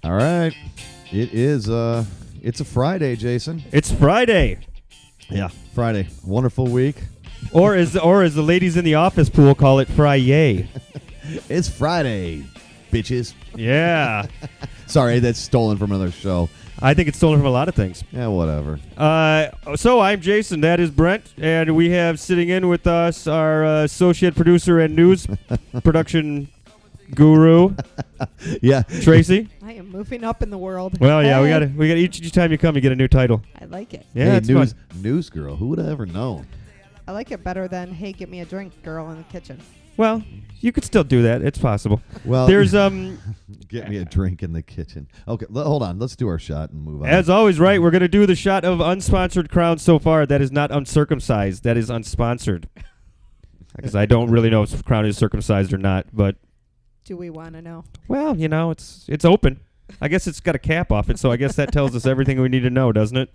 All right. It is, it's a Friday, Jason. It's Friday. Yeah, Friday. Wonderful week. Or as the ladies in the office pool call it, Friday. It's Friday, bitches. Yeah. Sorry, that's stolen from another show. I think it's stolen from a lot of things. Yeah, whatever. So I'm Jason. That is Brent. And we have sitting in with us our associate producer and news production guru, Yeah. Tracy. I am moving up in the world. Well, yeah, Hey. we got each time you come, you get a new title. I like it. Yeah, Hey, it's news fun. news girl. Who would have ever known? I like it better than, hey, get me a drink, girl in the kitchen. Well, you could still do that. It's possible. Well, There's get me a drink in the kitchen. Okay, hold on. Let's do our shot and move on. As always, right, we're going to do the shot of unsponsored Crown so far. That is not uncircumcised. That is unsponsored. Because I don't really know if Crown is circumcised or not. But, Do we want to know? well, you know, it's open. I guess it's got a cap off it, so I guess that tells us everything we need to know, doesn't it?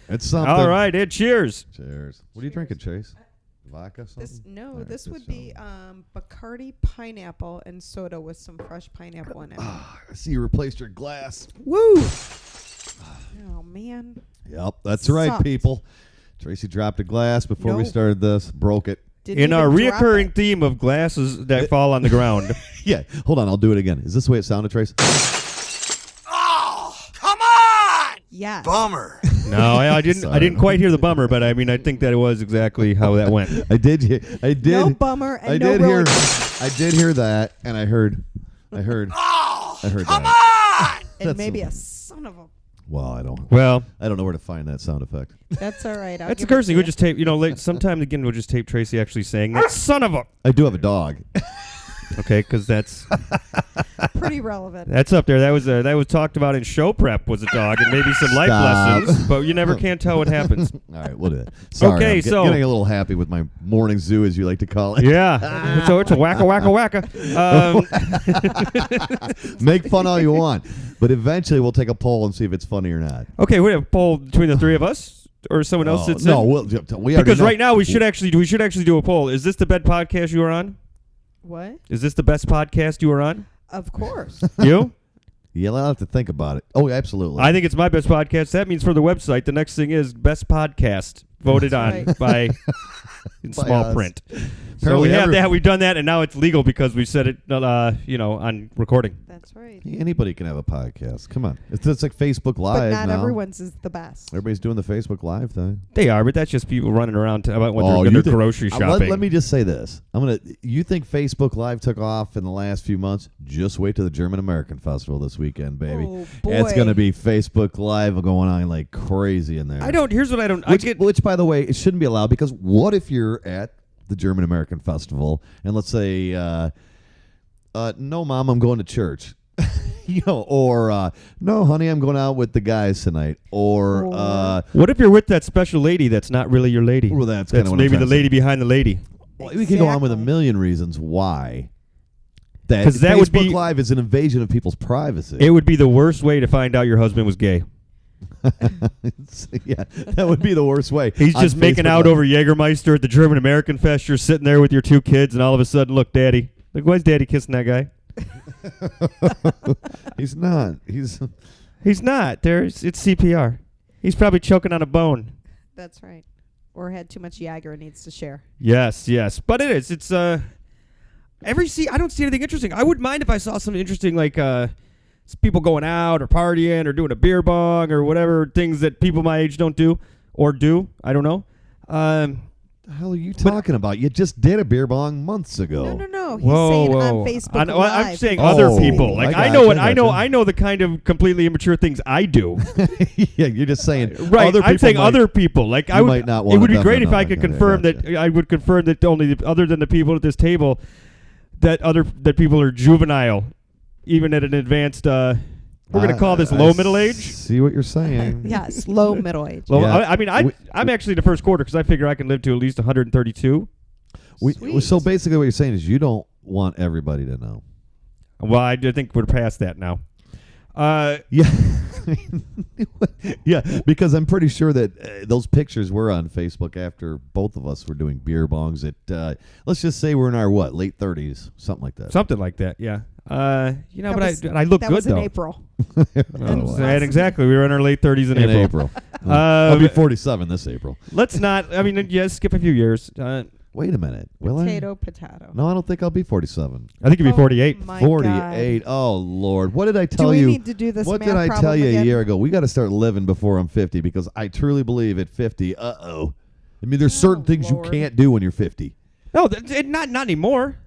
It's something. All right, Ed, cheers. Cheers. What are you drinking, Chase? Vodka? Something? All right, This good would be Bacardi pineapple and soda with some fresh pineapple in it. I see you replaced your glass. Woo! Oh, man. Yep, that's right, Sucked. people. Tracy dropped a glass before we Nope. started this, broke it. Didn't In our even drop reoccurring it. theme of glasses that fall on the ground. Yeah, hold on, I'll do it again. Is this the way it sounded, Trace? Oh, come on! Yes. Bummer. No, I didn't. Sorry. I didn't quite hear the bummer, but I mean, I think that it was exactly how that went. I did. No bummer and I no did hear. really. I did hear that, and I heard. Oh, I heard come that. on! And That's maybe a- a son of a. Well, I don't Well, know where to find that sound effect. That's all right. I'll that's give the it cursing. to We'll you. just tape. You know, sometime again we'll just tape Tracy actually saying that son of a. I do have a dog. Okay, because that's Pretty relevant. that's up there. That was talked about in show prep was a dog and maybe some life Stop. lessons, but you never can tell what happens. All right, we'll do that. Sorry, Okay, I'm so- getting a little happy with my morning zoo, as you like to call it. Yeah, so it's a wacka wacka wacka. Make fun all you want, but eventually we'll take a poll and see if it's funny or not. Okay, we have a poll between the three of us, or someone else sits no, in. we already Because know. right now we should actually do a poll. Is this the best podcast you are on? What? Is this the best podcast you are on? Of course. You? You'll have to think about it. Oh, absolutely. I think it's my best podcast. That means for the website, the next thing is best podcast voted That's on by in By small us. print. So Apparently we have every- that. We've done that, and now it's legal because we said it, on recording. That's right. Anybody can have a podcast. Come on. It's like Facebook Live But not now. everyone's is the best. Everybody's doing the Facebook Live thing. They are, but that's just people running around about when Oh, they're you their think- grocery let- shopping. Let me just say this. You think Facebook Live took off in the last few months? Just wait to the German American Festival this weekend, baby. Oh, boy. It's going to be Facebook Live going on like crazy in there. Here's what I don't. Which, by the way, it shouldn't be allowed, because what if you're at the German American Festival and let's say, no, Mom, I'm going to church. Or no, honey, I'm going out with the guys tonight. Or What if you're with that special lady that's not really your lady? well, that's kind of what I'm maybe trying the to say. lady behind the lady. Well, we could go on with a Exactly. million reasons why. That 'Cause that Facebook would be- Live is an invasion of people's privacy. It would be the worst way to find out your husband was gay. Yeah, that would be the worst way. He's On just making Facebook out Live. over Jägermeister at the German American Fest. You're sitting there with your two kids, and all of a sudden, look, Daddy. Like, why's Daddy kissing that guy? He's not. He's not. It's CPR. He's probably choking on a bone. That's right. Or had too much Jagger and needs to share. Yes. But it is. It's I don't see anything interesting. I wouldn't mind if I saw something interesting like people going out or partying or doing a beer bong or whatever things that people my age don't do or do. I don't know. The hell are you talking about? You just did a beer bong months ago. No. He's saying on Facebook Live. I'm saying other Oh, people. Like I I know gotcha, what I know. gotcha. I know the kind of completely immature things I do. Yeah, you're just saying. Right. Other I'm people saying might- other people. Like I you would. might not It want would be them great to if know. I could Okay, confirm gotcha. that. I would confirm that only other than the people at this table, that people are juvenile, even at an advanced. We're going to call this low middle age. See what you're saying? Yes, low middle age. Well, Yeah. I'm actually the first quarter because I figure I can live to at least 132. Sweet. So basically, what you're saying is you don't want everybody to know. Well, I do think we're past that now. Yeah, yeah, because I'm pretty sure that those pictures were on Facebook after both of us were doing beer bongs at, let's just say we're in our late 30s, something like that. Something like that, yeah. I look that good was in though. April. And exactly, we were in our late 30s in In April. April. I'll be 47 this April. Let's not. I mean, yes, skip a few years. Wait a minute. Will Potato. No, I don't think I'll be 47. I think you'd be 48. My 48. God. Oh, Lord. What did I Do tell we you? need to do this What math did I problem tell you again? a year ago? We got to start living before I'm 50 because I truly believe at 50, I mean, there's certain things Lord. you can't do when you're 50. No, not anymore.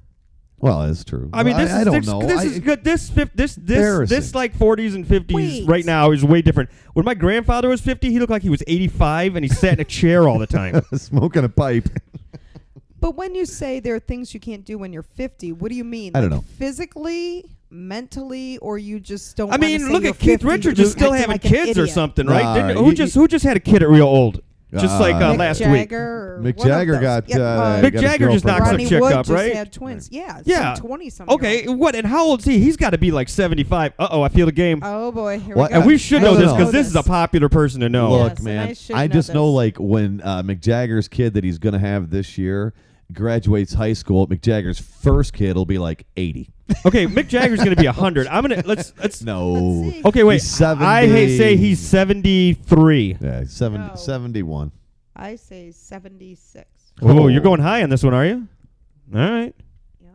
Well, that's true. I mean, this I is don't know. This is good. This Embarrassing. like 40s and 50s Wait. right now is way different. When my grandfather was 50, he looked like he was 85 and he sat in a chair all the time. Smoking a pipe. But when you say there are things you can't do when you're 50, what do you mean? I don't know. Physically, mentally, or you just don't? I mean, wanna say look you're at Keith 50, Richards you're is still acting having like an kids or idiot. something, right? All Didn't- right. who just had a kid at real old? Just like Mick last Mick week. Jagger. Or Mick one of Jagger those. got, Yeah, Mick got his Jagger just knocked some Ronnie chick Wood up, just right? had twins. Yeah. Yeah. Some 20-some. Okay, what? And how old is he? He's got to be like 75. I feel the game. Oh boy, here What? we go. And we should I know No, this no, because no. this is a popular person to know. Look, Yes, and man, I should I know just know this. like when Mick Jagger's kid that he's going to have this year graduates high school, Mick Jagger's first kid will be like 80. Okay, Mick Jagger's going to be 100. I'm going to let's No. Let's see. Okay, wait. He's 70. I say he's 73. Yeah, 70, No. 71. I say 76. Oh, you're going high on this one, are you? All right. Yep.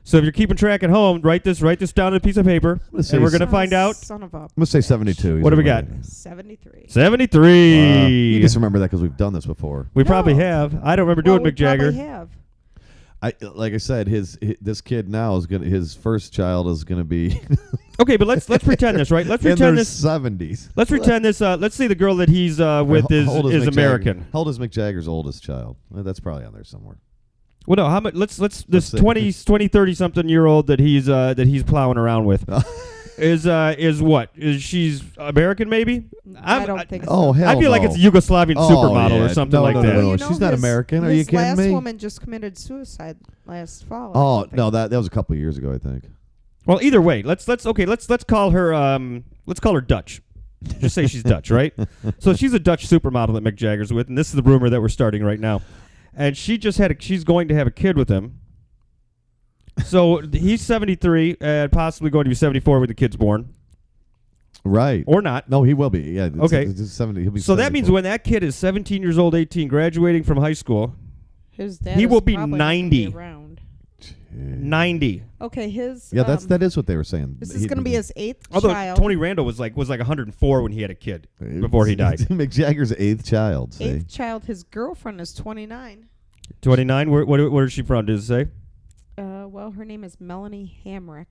So if you're keeping track at home, write this down on a piece of paper, gonna say and we're going to Oh, find out. Son of a. I'm going to say 72. What do we got? 73. 73. You just remember that because we've done this before. We probably No. have. I don't remember Well, doing we Mick Jagger. probably have. Like I said, this kid now is gonna. His first child is gonna be Okay, but let's pretend this, right? Let's in their pretend this. 70s. Let's pretend this. Let's say the girl that he's with How old is Mick Jagger? American. How old is Mick Jagger's oldest child? That's probably on there somewhere. Well, no. How much? Let's this Let's see. 20, 30 something year old that he's plowing around with is what? Is she's American? Maybe. I don't think so. Oh hell! I feel like no. it's a Yugoslavian supermodel yeah. or something No, like no, that. No, Well, no, you know she's not his- American. Are you his kidding last me? woman just committed suicide last fall. or Oh something. no, that was a couple of years ago, I think. Well, either way, let's call her Dutch. Just say she's Dutch, right? So she's a Dutch supermodel that Mick Jagger's with, and this is the rumor that we're starting right now. And she's going to have a kid with him. So he's 73 and possibly going to be 74 when the kid's born, Right. or not. No, he will be. Yeah. Okay. It's 70. He'll be. So that means 74. when that kid is 17 years old, 18, graduating from high school, His dad he is will be probably not gonna 90. around. 90. Okay, his. Yeah, that is what they were saying. This is going to be his 8th Although child. Tony Randall was like 104 when he had a kid before he died. Mick Jagger's 8th child. See? 8th child. His girlfriend is 29. 29. Where is she from? Does it say? Well, her name is Melanie Hamrick.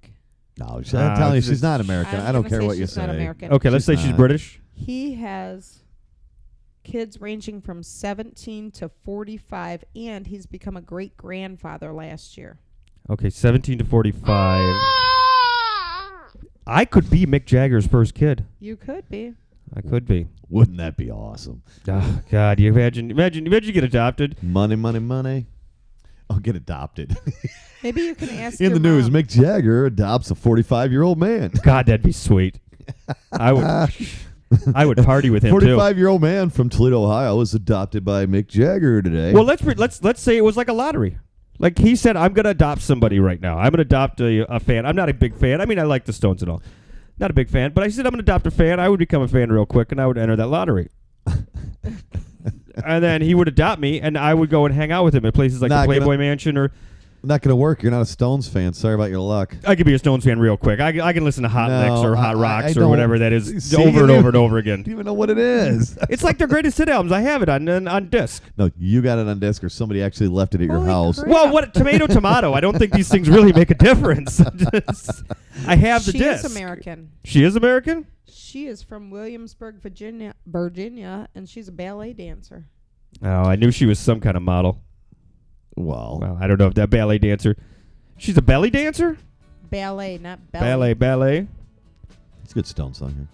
No, I'm telling you, she's- she's not American. I'm I don't gonna care say what you she's not say. American. Okay, let's say she's not. British. He has kids ranging from 17 to 45, and he's become a great grandfather last year. Okay, 17 to 45. I could be Mick Jagger's first kid. You could be. I could be. Wouldn't that be awesome? Oh, God, you imagine you get adopted. Money, money, money. I'll get adopted. Maybe you can ask In your the news, mom. Mick Jagger adopts a 45-year-old man. God, that'd be sweet. I would party with him too. 45-year-old man from Toledo, Ohio, was adopted by Mick Jagger today. Well, let's say it was like a lottery. Like he said, I'm gonna adopt somebody right now. I'm gonna adopt a fan. I'm not a big fan. I mean, I like the Stones and all. Not a big fan, but I said I'm gonna adopt a fan. I would become a fan real quick, and I would enter that lottery. And then he would adopt me, and I would go and hang out with him at places like Not the gonna- Playboy Mansion, or Not going to work. You're not a Stones fan. Sorry about your luck. I could be a Stones fan real quick. I can listen to Hot No, Licks or Hot I Rocks or don't- whatever that is See, over and you- over and over again. Do you even know what it is? It's like their greatest hit albums. I have it on disc. No, you got it on disc or somebody actually left it at your Holy house. crap. Well, what tomato? I don't think these things really make a difference. I have the She disc. is American. She is American? She is from Williamsburg, Virginia, and she's a ballet dancer. Oh, I knew she was some kind of model. Well, Well, I don't know if that ballet dancer. She's a belly dancer? Ballet, not ballet. Ballet. it's a good Stones song here.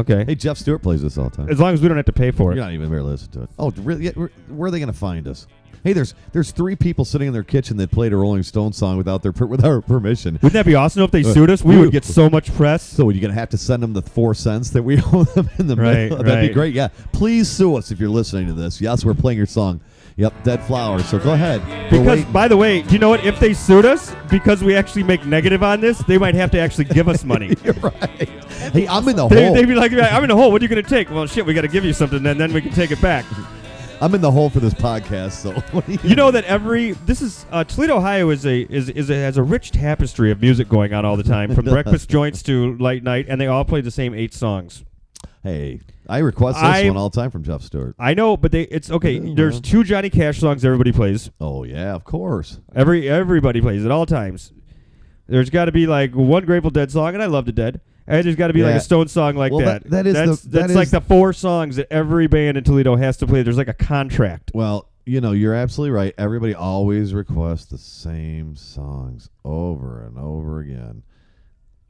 Okay. Hey, Jeff Stewart plays this all the time. As long as we don't have to pay for You're it. not even there to listen to it. Oh, really? Yeah, where are they going to find us? Hey, there's 3 people sitting in their kitchen that played a Rolling Stones song without our permission. Wouldn't that be awesome if they sued us? We would get so much press. So you're going to have to send them the 4 cents that we owe them in the Right, middle. That'd be right. great. Yeah. Please sue us if you're listening to this. Yes, we're playing your song. Yep, Dead Flowers. So go ahead. We're Because, waiting. by the way, do you know what? If they sued us because we actually make negative on this, they might have to actually give us money. You're right. Hey, I'm in the They'd hole. be like, I'm in a hole. What are you going to take? Well, shit, we got to give you something, and then we can take it back. I'm in the hole for this podcast. So what do You know that Toledo, Ohio has a rich tapestry of music going on all the time, from breakfast joints to late night, and they all play the same 8 songs. Hey, I request this one all the time from Jeff Stewart. I know, but it's okay. Yeah, There's well. 2 Johnny Cash songs everybody plays. Oh yeah, of course. Everybody plays at all times. There's got to be like one Grateful Dead song, and I love the Dead. And there's got to be like Yeah. a Stone song like Well, that. that's like the 4 songs that every band in Toledo has to play. There's like a contract. Well, you're absolutely right. Everybody always requests the same songs over and over again.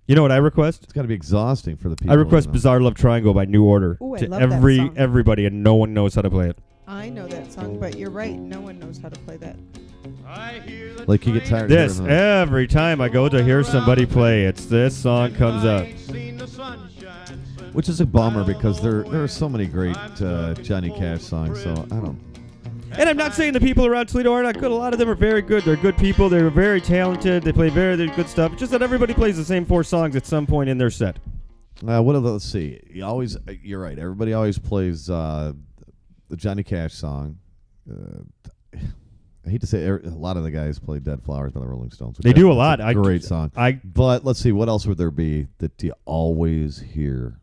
You know what I request? It's got to be exhausting for the people. I request Bizarre Love Triangle by New Order Ooh, I to love that song. everybody, and no one knows how to play it. I know that song, but you're right. No one knows how to play that. Like you get tired This of hearing those. every time I go to hear somebody play, it's this song comes up. Which is a bummer because there are so many great Johnny Cash songs. So I don't. And I'm not saying the people around Toledo are not good. A lot of them are very good. They're good people. They're very talented. They play very good stuff. It's just that everybody plays the same 4 songs at some point in their set. Let's see. You're right. Everybody always plays the Johnny Cash song. I hate to say a lot of the guys play Dead Flowers by the Rolling Stones. They do a lot. Great song. But let's see, what else would there be that you always hear?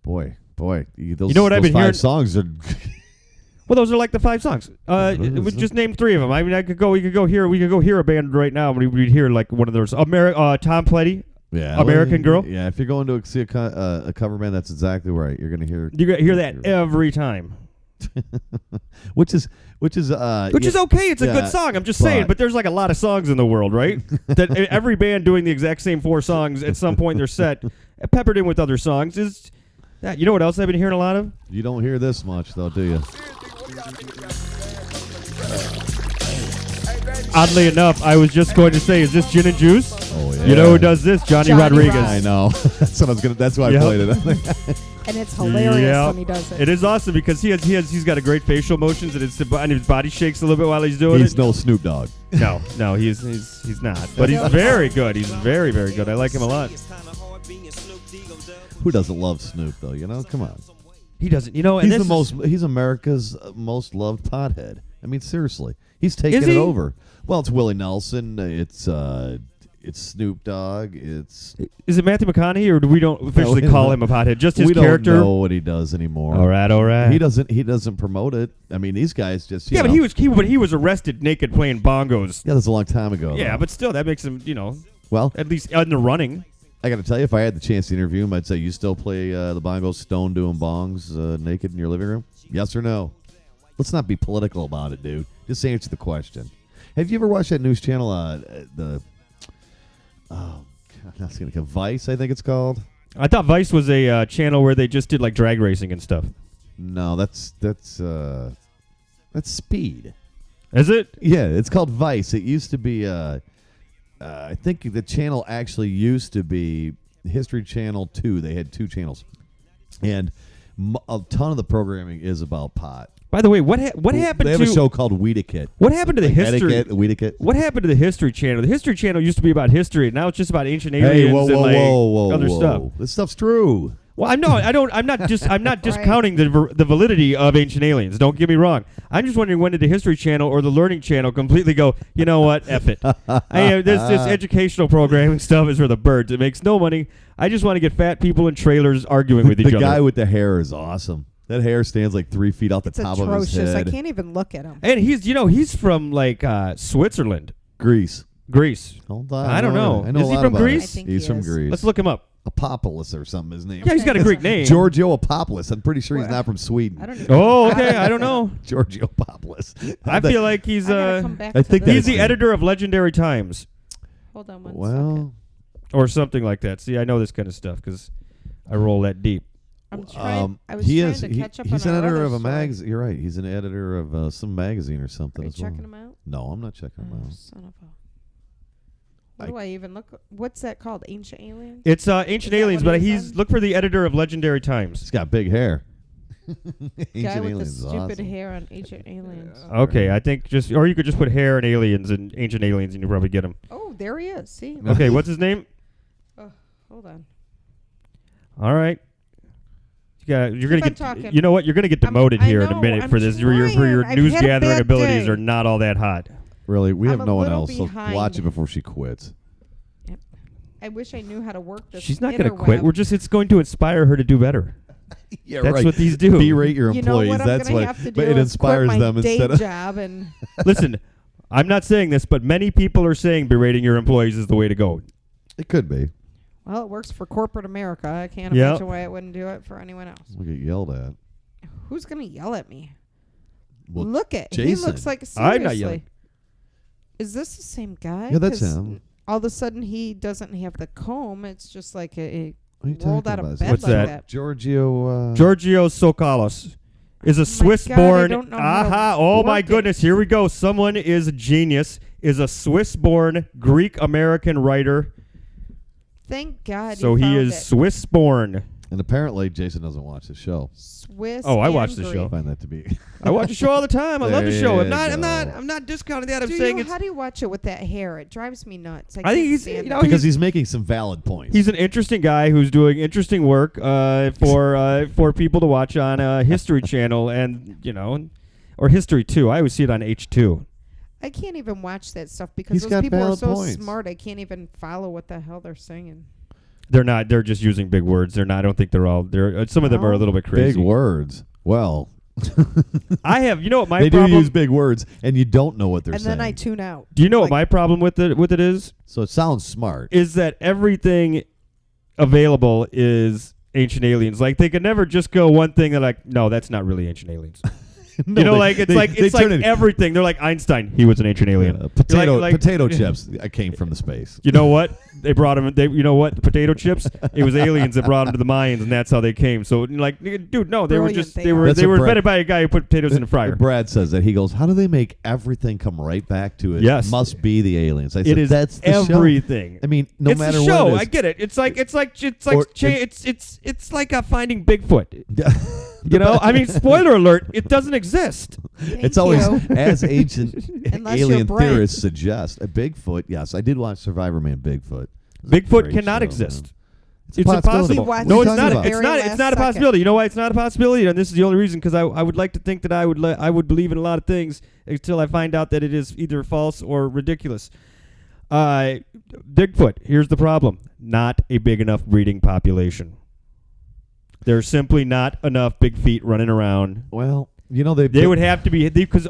Boy, those, you know what I've those been 5 hearing? songs are. Well, those are like the 5 songs. We just name 3 of them. I mean, we could go hear a band right now. We'd hear like one of those. Tom Petty. Yeah, American Girl. Yeah, if you're going to see a cover band, that's exactly right. You're going to hear. You hear that every time. which is okay. It's a good song. I'm just saying, but there's like a lot of songs in the world, right? That every band doing the exact same 4 songs at some point in their set, peppered in with other songs, is that. You know what else I've been hearing a lot of? You don't hear this much, though, do you? Oddly enough, I was just going to say, is this Gin and Juice? Oh yeah. You know who does this? Johnny Rodriguez. Rod. I know. That's why I played it. And it's hilarious Yeah. when he does it. It is awesome because he's got a great facial motions, and his body shakes a little bit while he's doing He's it. no Snoop Dogg. No, he's not. But he's very good. He's very, very good. I like him a lot. Who doesn't love Snoop though? Come on. He doesn't. And He's America's most loved pothead. I mean, seriously, he's taking Is he? it over. Well, it's Willie Nelson. It's Snoop Dogg. Is it Matthew McConaughey, or do we don't officially No, call him a pothead? Just his we character. don't know what he does anymore. All right. He doesn't promote it. I mean, these guys just. Yeah, but he was arrested naked playing bongos. Yeah, that's a long time ago. Yeah, though. but still, that makes him Well, at least in the running. I got to tell you, if I had the chance to interview him, I'd say, you still play the bongos, stone doing bongs, naked in your living room? Yes or no? Let's not be political about it, dude. Just answer the question. Have you ever watched that news channel, that's going to come Vice, I think it's called? I thought Vice was a channel where they just did like drag racing and stuff. No, that's Speed. Is it? Yeah, it's called Vice. It used to be, I think the channel actually used to be History Channel 2. They had 2 channels. And a ton of the programming is about pot. By the way, what happened They have to a show called Weediquette. what happened to the history? Etiquette, Weediquette. What happened to the History Channel? The History Channel used to be about history. Now it's just about ancient aliens Hey, whoa, and like whoa, other whoa. stuff. This stuff's true. Well, I'm not discounting Right. the validity of ancient aliens. Don't get me wrong. I'm just wondering, when did the History Channel or the Learning Channel completely go, you know what, F it. This educational programming stuff is for the birds. It makes no money. I just want to get fat people in trailers arguing with each The other. guy with the hair is awesome. That hair stands like 3 feet off the It's top of his atrocious. I head. can't even look at him. And he's from like Switzerland, Greece. Greece. Hold on. I don't know. I know Is a he lot from about Greece? it. I think He's he from is. Greece. Let's look him up. Apopoulos or something, his name. Yeah, he's got a Greek name. Giorgio Apopoulos. I'm pretty sure he's Well, not from Sweden. I don't even Oh, okay. I don't know. Giorgio Apopoulos. I feel like he's I gotta come back I to think this. he's the That's- editor of Legendary Times Hold on one second. Well, or something like that. See, I know this kind of stuff because I roll that deep. I'm trying. I was he trying is. to catch up He's on an our editor other of a story. magazine. You're right. He's an editor of some magazine or something Are you as well. checking him out? No, I'm not checking him Oh, out. son of a. What do I even look? What's that called? Ancient Aliens? It's Ancient that Aliens, what but he he's said? look for the editor of Legendary Times. He's got big hair. Ancient Guy with the Aliens is stupid awesome. hair on Ancient Aliens. Okay, I think or you could just put hair and aliens and Ancient Aliens, and you probably get him. Oh, there he is. See? Okay, what's his name? Oh, hold on. All right. You're gonna Keep on get. talking. You know what? You're gonna get demoted I here in a know, minute I'm for this. Your trying. I've news had a gathering bad abilities day. are not all that hot. Really, we I'm have a no one little else. So behind. watch it before she quits. I wish I knew how to work this. She's not gonna quit. interweb. It's going to inspire her to do better. Yeah, That's what these do. Berate your You know employees. what I'm That's gonna what. have to do But it is inspires quit my them day instead of. job and Listen, I'm not saying this, but many people are saying berating your employees is the way to go. It could be. well, it works for corporate America. I can't Yep. imagine why it wouldn't do it for anyone else. We get yelled at. Who's gonna yell at me? Well, Look at he Jason. looks like seriously. I'm not yelling. Is this the same guy? Yeah, that's 'Cause him. All of a sudden, he doesn't have the comb. It's just like it What are you rolled talking out of about? bed What's like that? that. Giorgio. Giorgio Sokalos is a God, I Swiss-born. don't know how to Aha! Oh my work it. goodness! Here we go. Someone is a genius. Is a Swiss-born Greek-American writer. Thank God. So you he found is it. Swiss-born. And apparently, Jason doesn't watch the show. Swiss. Oh, I and watch the Greek. show. I find that to be. I watch the show all the time. I love the There show. you I'm not discounting that. I'm Do saying you, it's. how do you watch it with that hair? It drives me nuts. I think can't he's- stand you know, it. because he's making some valid points. He's an interesting guy who's doing interesting work for people to watch on History Channel and or History 2. I always see it on H2. I can't even watch that stuff because He's those got people are valid so points. smart. I can't even follow what the hell they're singing. They're not. They're just using big words. They're not. I don't think they're all. They're some of them are a No. little bit crazy. Big words. Well, I have. You know what my they problem? do use big words, and you don't know what they're And saying. then I tune out. Do you know what like- my problem with it is? So it sounds smart. Is that everything available is Ancient Aliens? Like they could never just go one thing and like, no, that's not really Ancient Aliens. No, you know, they- like it's they- like they it's like turn it- everything. They're like Einstein. He was an ancient alien. potato like- potato chips. I came from the space. You know what? They brought him. You know what? The potato chips. It was aliens that brought them to the Mayans, and that's how they came. So, like, dude, no, they were Brilliant just they they are. were That's they what were Brad- invented by a guy who put potatoes in a fryer. Brad says that. He goes, "How do they make everything come right back to it? Yes. Must be the aliens." I It said, is "That's the show." everything. I mean, no it's matter the show. what it is. I get it. It's like Or it's like finding Bigfoot. You know, I mean, spoiler alert, it doesn't exist. It's Thank always you. as ancient Unless you're alien Brent. theorists suggest. A Bigfoot, yes, I did watch Survivor Man Bigfoot. It's a Bigfoot great cannot show, exist. man. It's a possibility. impossible. He watched No, What it's are you not. talking It's about? not. Very It's not a last possibility. You know why it's not a possibility? And this is the only reason because I would like to think that I would believe in a lot of things until I find out that it is either false or ridiculous. Bigfoot. Here's the problem: not a big enough breeding population. There's simply not enough big feet running around. Well, you know They would have to be because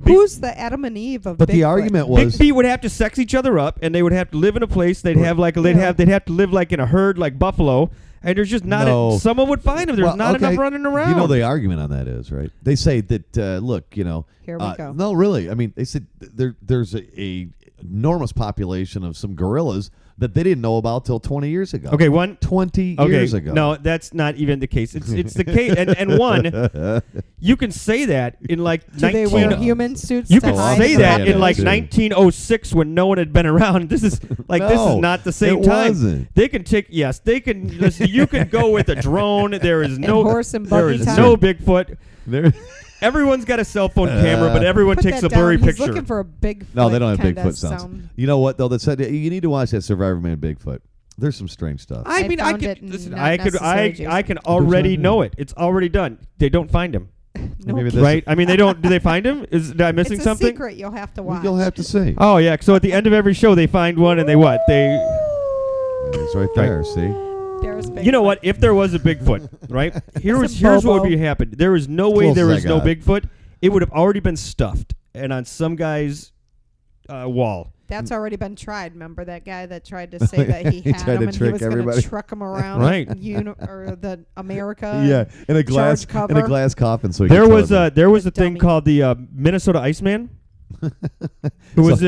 Who's the Adam and Eve of But the Bigfoot? argument big was feet would have to sex each other up, and they would have to live in a place. They'd have like they'd have to live like in a herd, like buffalo. And there's just not. No. Someone would find them. There's Well, not okay, enough running around. You know the argument on that is right. They say that look, you know, Here we go. No, really. I mean, they said there's a enormous population of some gorillas that they didn't know about till 20 years ago. Okay, 20 years ago. No, that's not even the case. It's the case, and one, you can say that in like Do they 19. wear human suits? You to can hide say the that in like population? 1906 when no one had been around. This is like this is No, not the same it time. wasn't. They can take they can. Listen, you can go with a drone. There is no horse and there buggy is time. no Bigfoot. There- Everyone's got a cell phone camera, but everyone Put takes that a blurry down. He's picture. looking for a Bigfoot. no, they don't have kinda Bigfoot sounds. You know what though? That said, you need to watch that Survivor Man Bigfoot. There's some strange stuff. I mean, found could it listen. not I could. necessary, I Jason. can already Which one? know it. It's already done. They don't find him. No, Maybe it's this- Right? I mean, they don't. Do they find him? Am I missing a something? secret you'll have to watch. You'll have to see. Oh yeah. So at the end of every show, they find one, and they what? They. It's right there. See. There's Bigfoot. You know what? If there was a Bigfoot, right? Here's what Bobo. would be happened. There is no way Close there as is I no got. Bigfoot. It would have already been stuffed and on some guy's wall. That's already been tried. Remember that guy that tried to say that he He had tried to him and he trick was going everybody. to truck him around, Right. or the America. Yeah, in a glass charge in a cover. glass coffin. So he There could was tell there was a The thing dummy. called the Minnesota Iceman, who was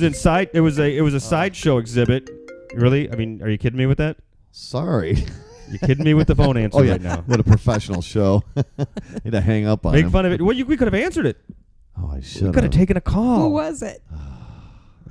inside. It was a sideshow exhibit. Really? I mean, are you kidding me with that? Sorry. You kidding me with the phone answer Oh yeah, right now? what a professional show. Need to hang up on Make him. fun of it. Well, we could have answered it. Oh, I We should could have taken a call. Who was it?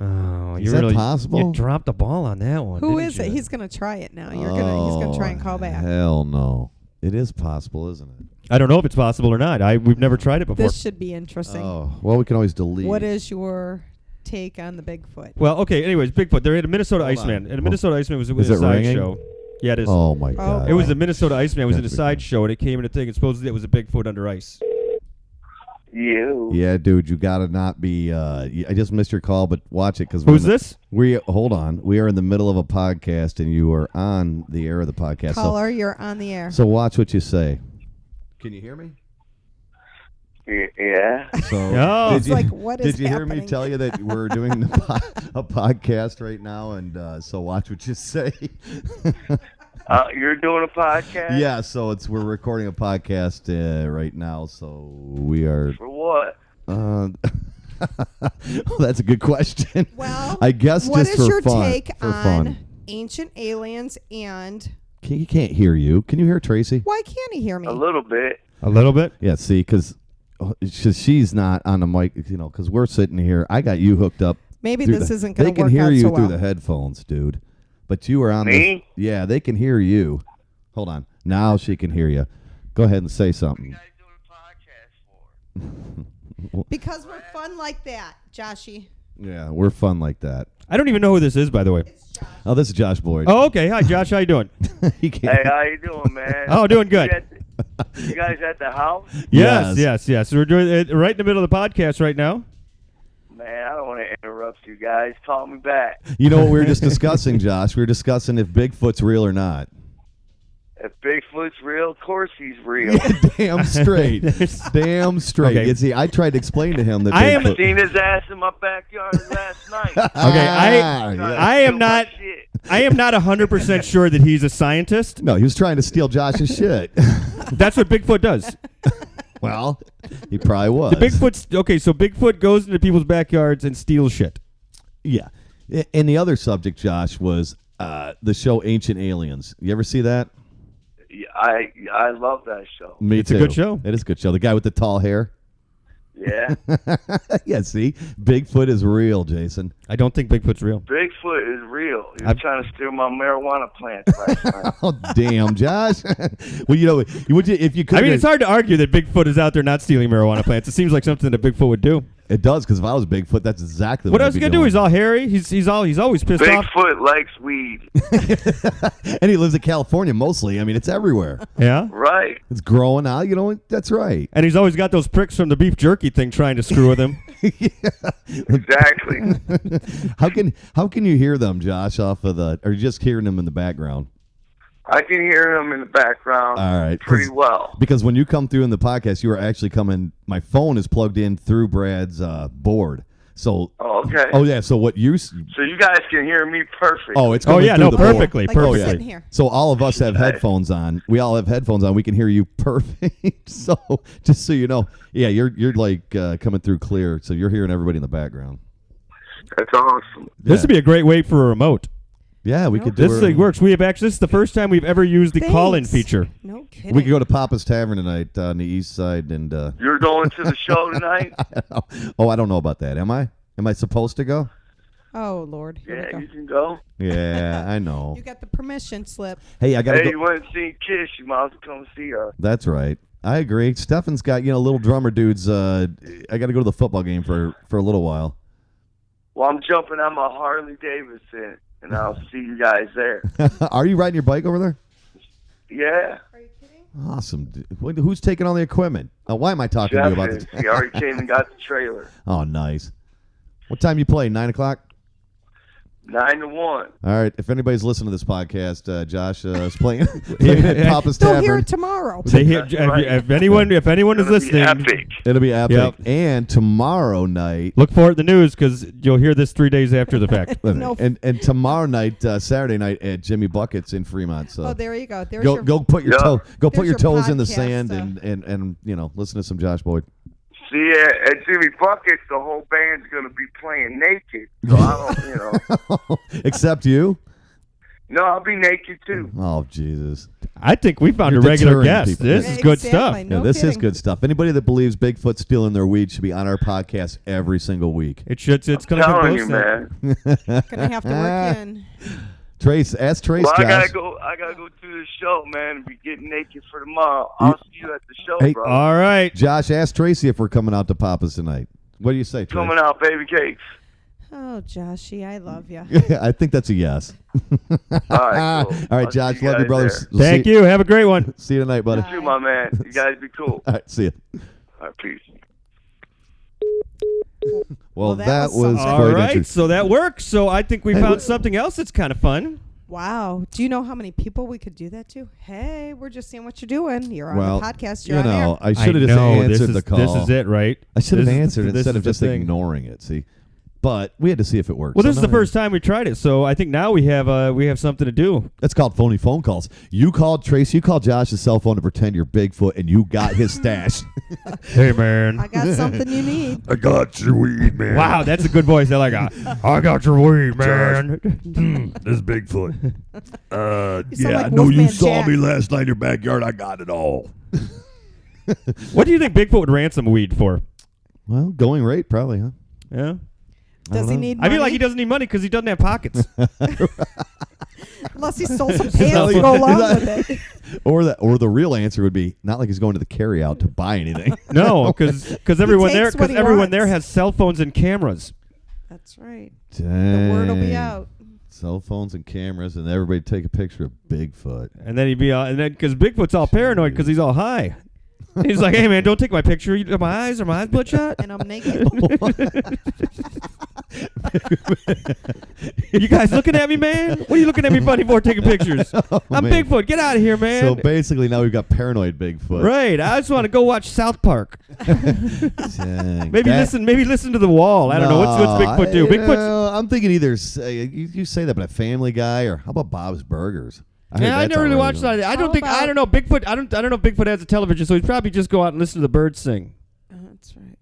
Oh, Is you that really possible? You dropped the ball on that one. Who didn't is it? you? He's going to try it now. He's going to try and call back. Hell no. It is possible, isn't it? I don't know if it's possible or not. We've never tried it before. This should be interesting. Oh, well, we can always delete. What is your take on the Bigfoot? Well, okay. Anyways, Bigfoot. They're at a Minnesota Hold Iceman, on. and a Minnesota Iceman was Is a it ringing? sideshow. Yeah, it is. Oh my God! It was a Minnesota Iceman. It was in a That's sideshow, and it came in a thing. And supposedly it was a Bigfoot under ice. You. Yeah, dude, you gotta not be. I just missed your call, but watch it because Who's this? Hold on. We are in the middle of a podcast, and you are on the air of the podcast. Caller, you're on the air. So watch what you say. Can you hear me? Yeah. So Oh. did It's you, like, what is did you hear me happening? tell you that we're doing a podcast right now, and so watch what you say. You're doing a podcast? Yeah, so we're recording a podcast right now, so we are. For what? Well, that's a good question. Well, I guess what just is for your fun. take for on fun. ancient aliens and He can't hear you. Can you hear Tracy? why can't he hear me? A little bit. A little bit. Yeah, see, because she's not on the mic, because we're sitting here. I got you hooked up. Maybe through this the- isn't going They to can work hear out you so through well. the headphones, dude. But you are on Me? the. Yeah, they can hear you. Hold on. Now she can hear you. Go ahead and say something. What are you doing a podcast for? Because we're fun like that, Joshy. Yeah, we're fun like that. I don't even know who this is, by the way. It's Josh. Oh, this is Josh Boyd. Oh, okay. Hi, Josh. How you doing? He can't. Hey, how you doing, man? Oh, doing good. You guys at the house? Yes. We're doing it right in the middle of the podcast right now. Man, I don't want to interrupt you guys. Call me back. You know what we were just discussing, Josh? We were discussing if Bigfoot's real or not. If Bigfoot's real, of course he's real. Damn straight. Damn straight. Okay. You see, I tried to explain to him that I am- Bigfoot. Seen his ass in my backyard last night. Okay, yeah. I am Steal my not. shit. I am not 100% sure that he's a scientist. No, he was trying to steal Josh's shit. That's what Bigfoot does. Well, he probably was. The Bigfoot's okay. So Bigfoot goes into people's backyards and steals shit. Yeah. And the other subject, Josh, was the show Ancient Aliens. You ever see that? Yeah, I love that show. Me It's a too. good show. It is a good show. The guy with the tall hair. Yeah. Yeah, see? Bigfoot is real, Jason. I don't think Bigfoot's real. Bigfoot is real. He was I've- trying to steal my marijuana plants last night. Oh, damn, Josh. Well, you know, if you could. I mean, it's hard to argue that Bigfoot is out there not stealing marijuana plants. It seems like something that Bigfoot would do. It does, because if I was Bigfoot, that's exactly What what else I'd he be gonna do? doing. He's all hairy. He's always pissed off. Bigfoot likes weed. And he lives in California mostly. I mean, it's everywhere. Yeah. Right. It's growing out. You know, that's right. And he's always got those pricks from the beef jerky thing trying to screw with him. Exactly. How can you hear them, Josh, off of the? Or are you just hearing them in the background? I can hear him in the background All right, pretty well. Because when you come through in the podcast, you are actually coming. My phone is plugged in through Brad's board. So. Oh, okay. Oh yeah. So what you? So you guys can hear me perfect. Oh, it's. Oh coming yeah, through no, the board. perfectly, Like we're perfectly. sitting here. So all of us have headphones on. We all have headphones on. We can hear you perfect. So just so you know, yeah, you're like coming through clear. So you're hearing everybody in the background. That's awesome. This would be a great way for a remote. Yeah, we could do This it. thing works. We have actually. This is the first time we've ever used the call-in Thanks. feature. No kidding. We could go to Papa's Tavern tonight on the east side, and You're going to the show tonight? oh, I don't know about that. Am I? Am I supposed to go? Oh Lord. Here Yeah, we you go. can go. Yeah, I know. You got the permission slip. Hey, I gotta Hey, you go. went and seen Kiss, you might as well come see her. That's right. I agree. Stefan's got little drummer dudes. I got to go to the football game for a little while. Well, I'm jumping on my Harley Davidson, and I'll see you guys there. Are you riding your bike over there? Yeah. Are you kidding? Awesome. Who's taking all the equipment? Why am I talking to you about Jeff is. this? He already came and got the trailer. Oh, nice. What time you play? 9 o'clock? 9 to 1. All right. If anybody's listening to this podcast, Josh is playing at Papa's They'll hear Tavern. it tomorrow. They hear, That's right. if anyone is It'll be listening, epic. It'll be epic. Yep. And tomorrow night, look for it in the news because you'll hear this 3 days after the fact. No. and tomorrow night, Saturday night at Jimmy Bucket's in Fremont. So Oh, there you go. There's go your go put your Yeah. toe go put There's your your toes in the podcast, sand and listen to some Josh Boyd. See, at Jimmy Bucket's, the whole band's going to be playing naked. So I don't, Except you. No, I'll be naked too. Oh Jesus. I think we found You're a regular deterring guest. people. This is good stuff. Exactly. No Yeah, this is kidding. good stuff. Anybody that believes Bigfoot's stealing their weed should be on our podcast every single week. It should. It's going to Telling come you, close. man. Gonna have to work in. Ask Trace, Well, Josh. I gotta go to the show, man, and be getting naked for tomorrow. I'll see you at the show, Hey, bro. All right. Josh, ask Tracy if we're coming out to Papa's tonight. What do you say, Trace? Coming out, baby cakes. Oh, Joshy, I love you. I think that's a yes. All right, cool. All right, I'll Josh. see you Love you, guys brothers. there. Thank you. Have a great one. See you tonight, buddy. Bye. You, my man. You guys be cool. All right, see you. All right, peace. Well, that that was was something. quite All right. interesting. So that works. So I think we found something else that's kind of fun. Wow. Do you know how many people we could do that to? Hey, we're just seeing what you're doing. You're on Well, the podcast. you You're on know, air. I should have just know, answered the call. This is it, right? I should have This is- answered this instead is of the just thing. ignoring it. See, but we had to see if it worked. Well, So this is the now first time we tried it, so I think now we have something to do. That's called phony phone calls. You called Tracy. You called Josh's cell phone to pretend you're Bigfoot, and you got his stash. Hey, man. I got something you need. I got your weed, man. Wow, that's a good voice. I like I got your weed, man. This is Bigfoot. You sound like Wolfman Jack. last night in your backyard. I got it all. What do you think Bigfoot would ransom weed for? Well, going rate probably, huh? Yeah. Does he know. need I money? feel like he doesn't need money because he doesn't have pockets. Unless he stole some not pants like- to go along he's not- with it. Or the real answer would be not like he's going to the carry out to buy anything. No, because everyone there takes what he everyone wants. there has cell phones and cameras. That's right. Dang. The word will be out. Cell phones and cameras, and everybody take a picture of Bigfoot. And then he'd be and then because Bigfoot's all paranoid because he's all high. He's like, "Hey man, don't take my picture. Are my eyes bloodshot? And I'm naked. You guys looking at me, man? What are you looking at me funny for taking pictures? I'm man. Bigfoot. Get out of here, man." So basically, now we've got paranoid Bigfoot. Right. I just want to go watch South Park. Dang. Maybe That- listen to the wall. I don't know what's Bigfoot do. Bigfoot. I'm thinking either you say that, but a Family Guy or how about Bob's Burgers? heard Yeah, I that's never really already watched done. that. I How don't think I about- don't know Bigfoot. I don't know if Bigfoot has a television, so he'd probably just go out and listen to the birds sing. That's right.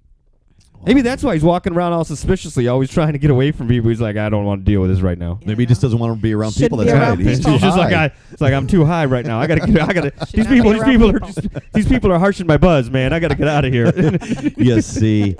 Maybe that's why he's walking around all suspiciously, always trying to get away from people. He's like, I don't want to deal with this right now. Maybe he just doesn't want to be around Shouldn't people. be That's around right. He's people. too He's just high. like it's like I'm too high right now. I gotta. These not be people around these people are harshing my buzz, man. I gotta get out of here. You see,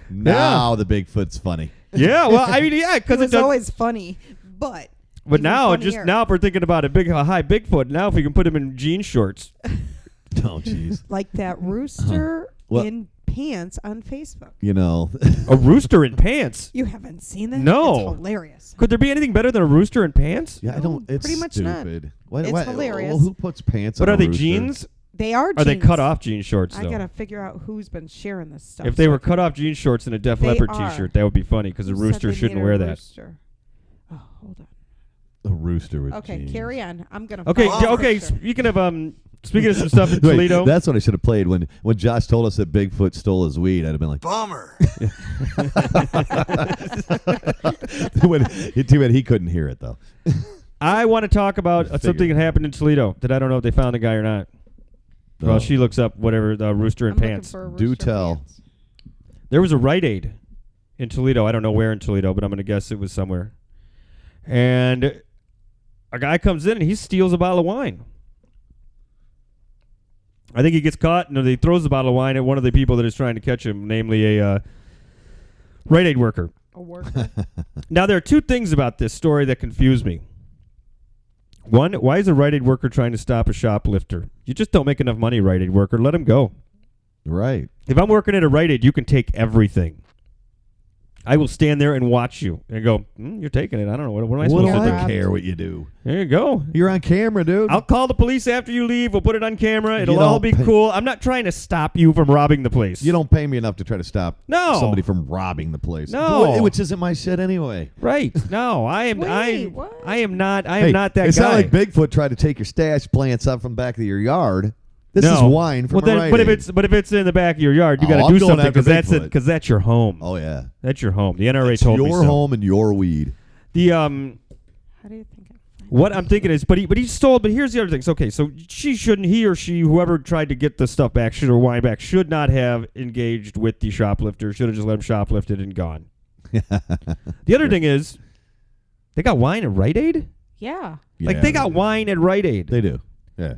now the Bigfoot's funny. Yeah, well, I mean, yeah, It because it was does. always funny, but But even now, funnier. now if we're thinking about a high Bigfoot, now if we can put him in jean shorts, Oh, jeez. like that rooster Well- in pants on Facebook. You know, a rooster in pants. You haven't seen that? No. It's hilarious. Could there be anything better than a rooster in pants? yeah, I No, don't. It's pretty much not. stupid. It's hilarious. Well, who puts pants But on are a they rooster? jeans? They are Are they jeans. cut off jean shorts I though? gotta figure out who's been sharing this stuff. If they so were I can- cut off jean shorts and a Def They Leppard are. T-shirt, that would be funny because a Who said rooster they shouldn't made a wear that. rooster? Oh, hold on. A rooster with Okay, jeans. carry on. I'm gonna. Okay, find the okay. picture. Speaking of some stuff in Wait, Toledo, that's what I should have played when Josh told us that Bigfoot stole his weed. I'd have been like, Bummer. too bad he couldn't hear it though. I want to talk about Figured. something that happened in Toledo that I don't know if they found the guy or not. Well, Oh. she looks up whatever the rooster in I'm looking pants. for a Do rooster tell. pants. There was a Rite Aid in Toledo. I don't know where in Toledo, but I'm going to guess it was somewhere. And a guy comes in and he steals a bottle of wine. I think he gets caught and he throws the bottle of wine at one of the people that is trying to catch him, namely a Rite Aid worker. A worker. Now, there are two things about this story that confuse me. One, why is a Rite Aid worker trying to stop a shoplifter? You just don't make enough money, Rite Aid worker. Let him go. Right. If I'm working at a Rite Aid, you can take everything. I will stand there and watch you and go, you're taking it. I don't know. What am I What supposed do to I do? robbed. care what you do? There you go. You're on camera, dude. I'll call the police after you leave. We'll put it on camera. It'll You all don't be pay- cool. I'm not trying to stop you from robbing the place. You don't pay me enough to try to stop No. somebody from robbing the place. No. Which isn't my shit anyway. Right. No, I am Wait, what? I am not Hey, not that it's guy. not like Bigfoot tried to take your stash, plants up from the back of your yard. This No. is wine from well, then, a Rite but if Aid. if it's in the back of your yard, you Oh, got to I'm do going something after because Bigfoot. that's your home. Oh yeah, That's your home. The NRA it's told me your so. home and your weed. The How do you think? what I'm thinking is, but he stole. But here's the other thing. So, okay, so he or she, whoever tried to get the stuff back, wine back, should not have engaged with the shoplifter. Should have just let him shoplift it and gone. The other thing is, they got wine at Rite Aid. Yeah. Like they got wine at Rite Aid. They do. Yeah.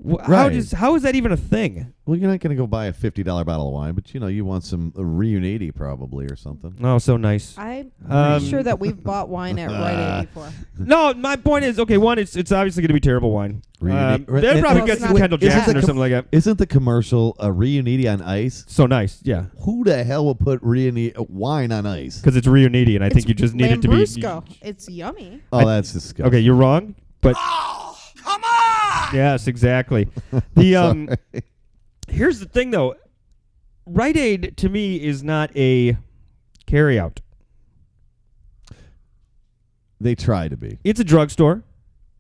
Right. How is that even a thing? Well, you're not going to go buy a $50 bottle of wine, but you want some Reuniti probably or something. Oh, so nice. I'm Um, pretty sure that we've bought wine at Rite Aid before. No, my point is, okay, one, it's obviously going to be terrible wine. Reuniti- They'd probably Well, get it's some not- Kendall isn't Jackson the or something like that. Isn't the commercial Reuniti on ice? So nice, yeah. Who the hell will put wine on ice? Because it's Reuniti, and I think It's you just need it to be. Lambrusco. It's yummy. Oh, that's disgusting. Okay, you're wrong, but Come on! yes, exactly. The here's the thing though, Rite Aid to me is not a carryout. They try to be. It's a drugstore.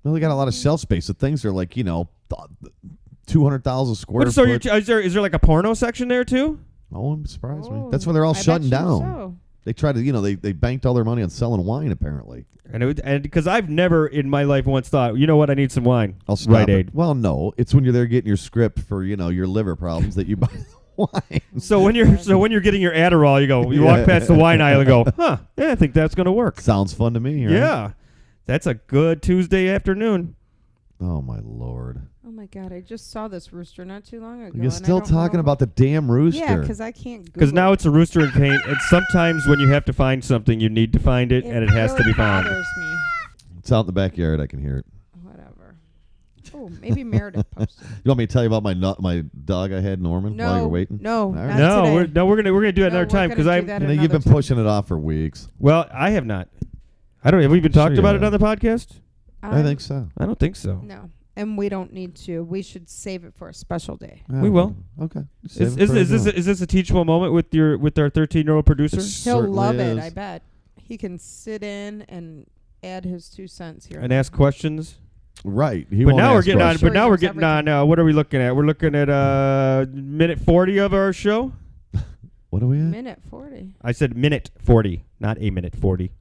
Well, they got a lot of shelf space. The things are like 200,000 square What, so foot. is there like a porno section there too? No one surprised me. Oh, That's why they're all I bet shutting you down. so. They try to, they banked all their money on selling wine apparently. And because I've never in my life once thought, you know what, I need some wine. I'll stop Rite it. Aid. Well, no, it's when you're there getting your script for your liver problems that you buy wine. So when you're getting your Adderall, you walk past the wine aisle and go, huh? Yeah, I think that's gonna work. Sounds fun to me. Right? Yeah, that's a good Tuesday afternoon. Oh my Lord. Oh my God! I just saw this rooster not too long ago. You're and I still don't talking know- about the damn rooster. Yeah, because I can't. Because Google now it. it's a rooster in paint, and sometimes when you have to find something, you need to find it, and it has to really be found. bothers me. It's out in the backyard. I can hear it. Whatever. Oh, maybe Meredith posted. You want me to tell you about my dog I had, Norman, while you were waiting? No, All right. not No, today. we're gonna do it No, another we're time gonna because do I'm. that You've another been time. pushing it off for weeks. Well, I have not. I don't. Have we been Sure talked you about it have. on the podcast? I think so. I don't think so. No, and we don't need to. We should save it for a special day. We will. Okay. Is this a teachable moment with our 13-year-old producer? He'll love it. Is. I bet. He can sit in and add his 2 cents here. And ask questions. Right. He But won't now we're ask getting on. questions. But now we're Knows getting on. What are we looking at? We're looking at minute 40 of our show. What are we at? Minute 40. I said minute 40, not a minute 40.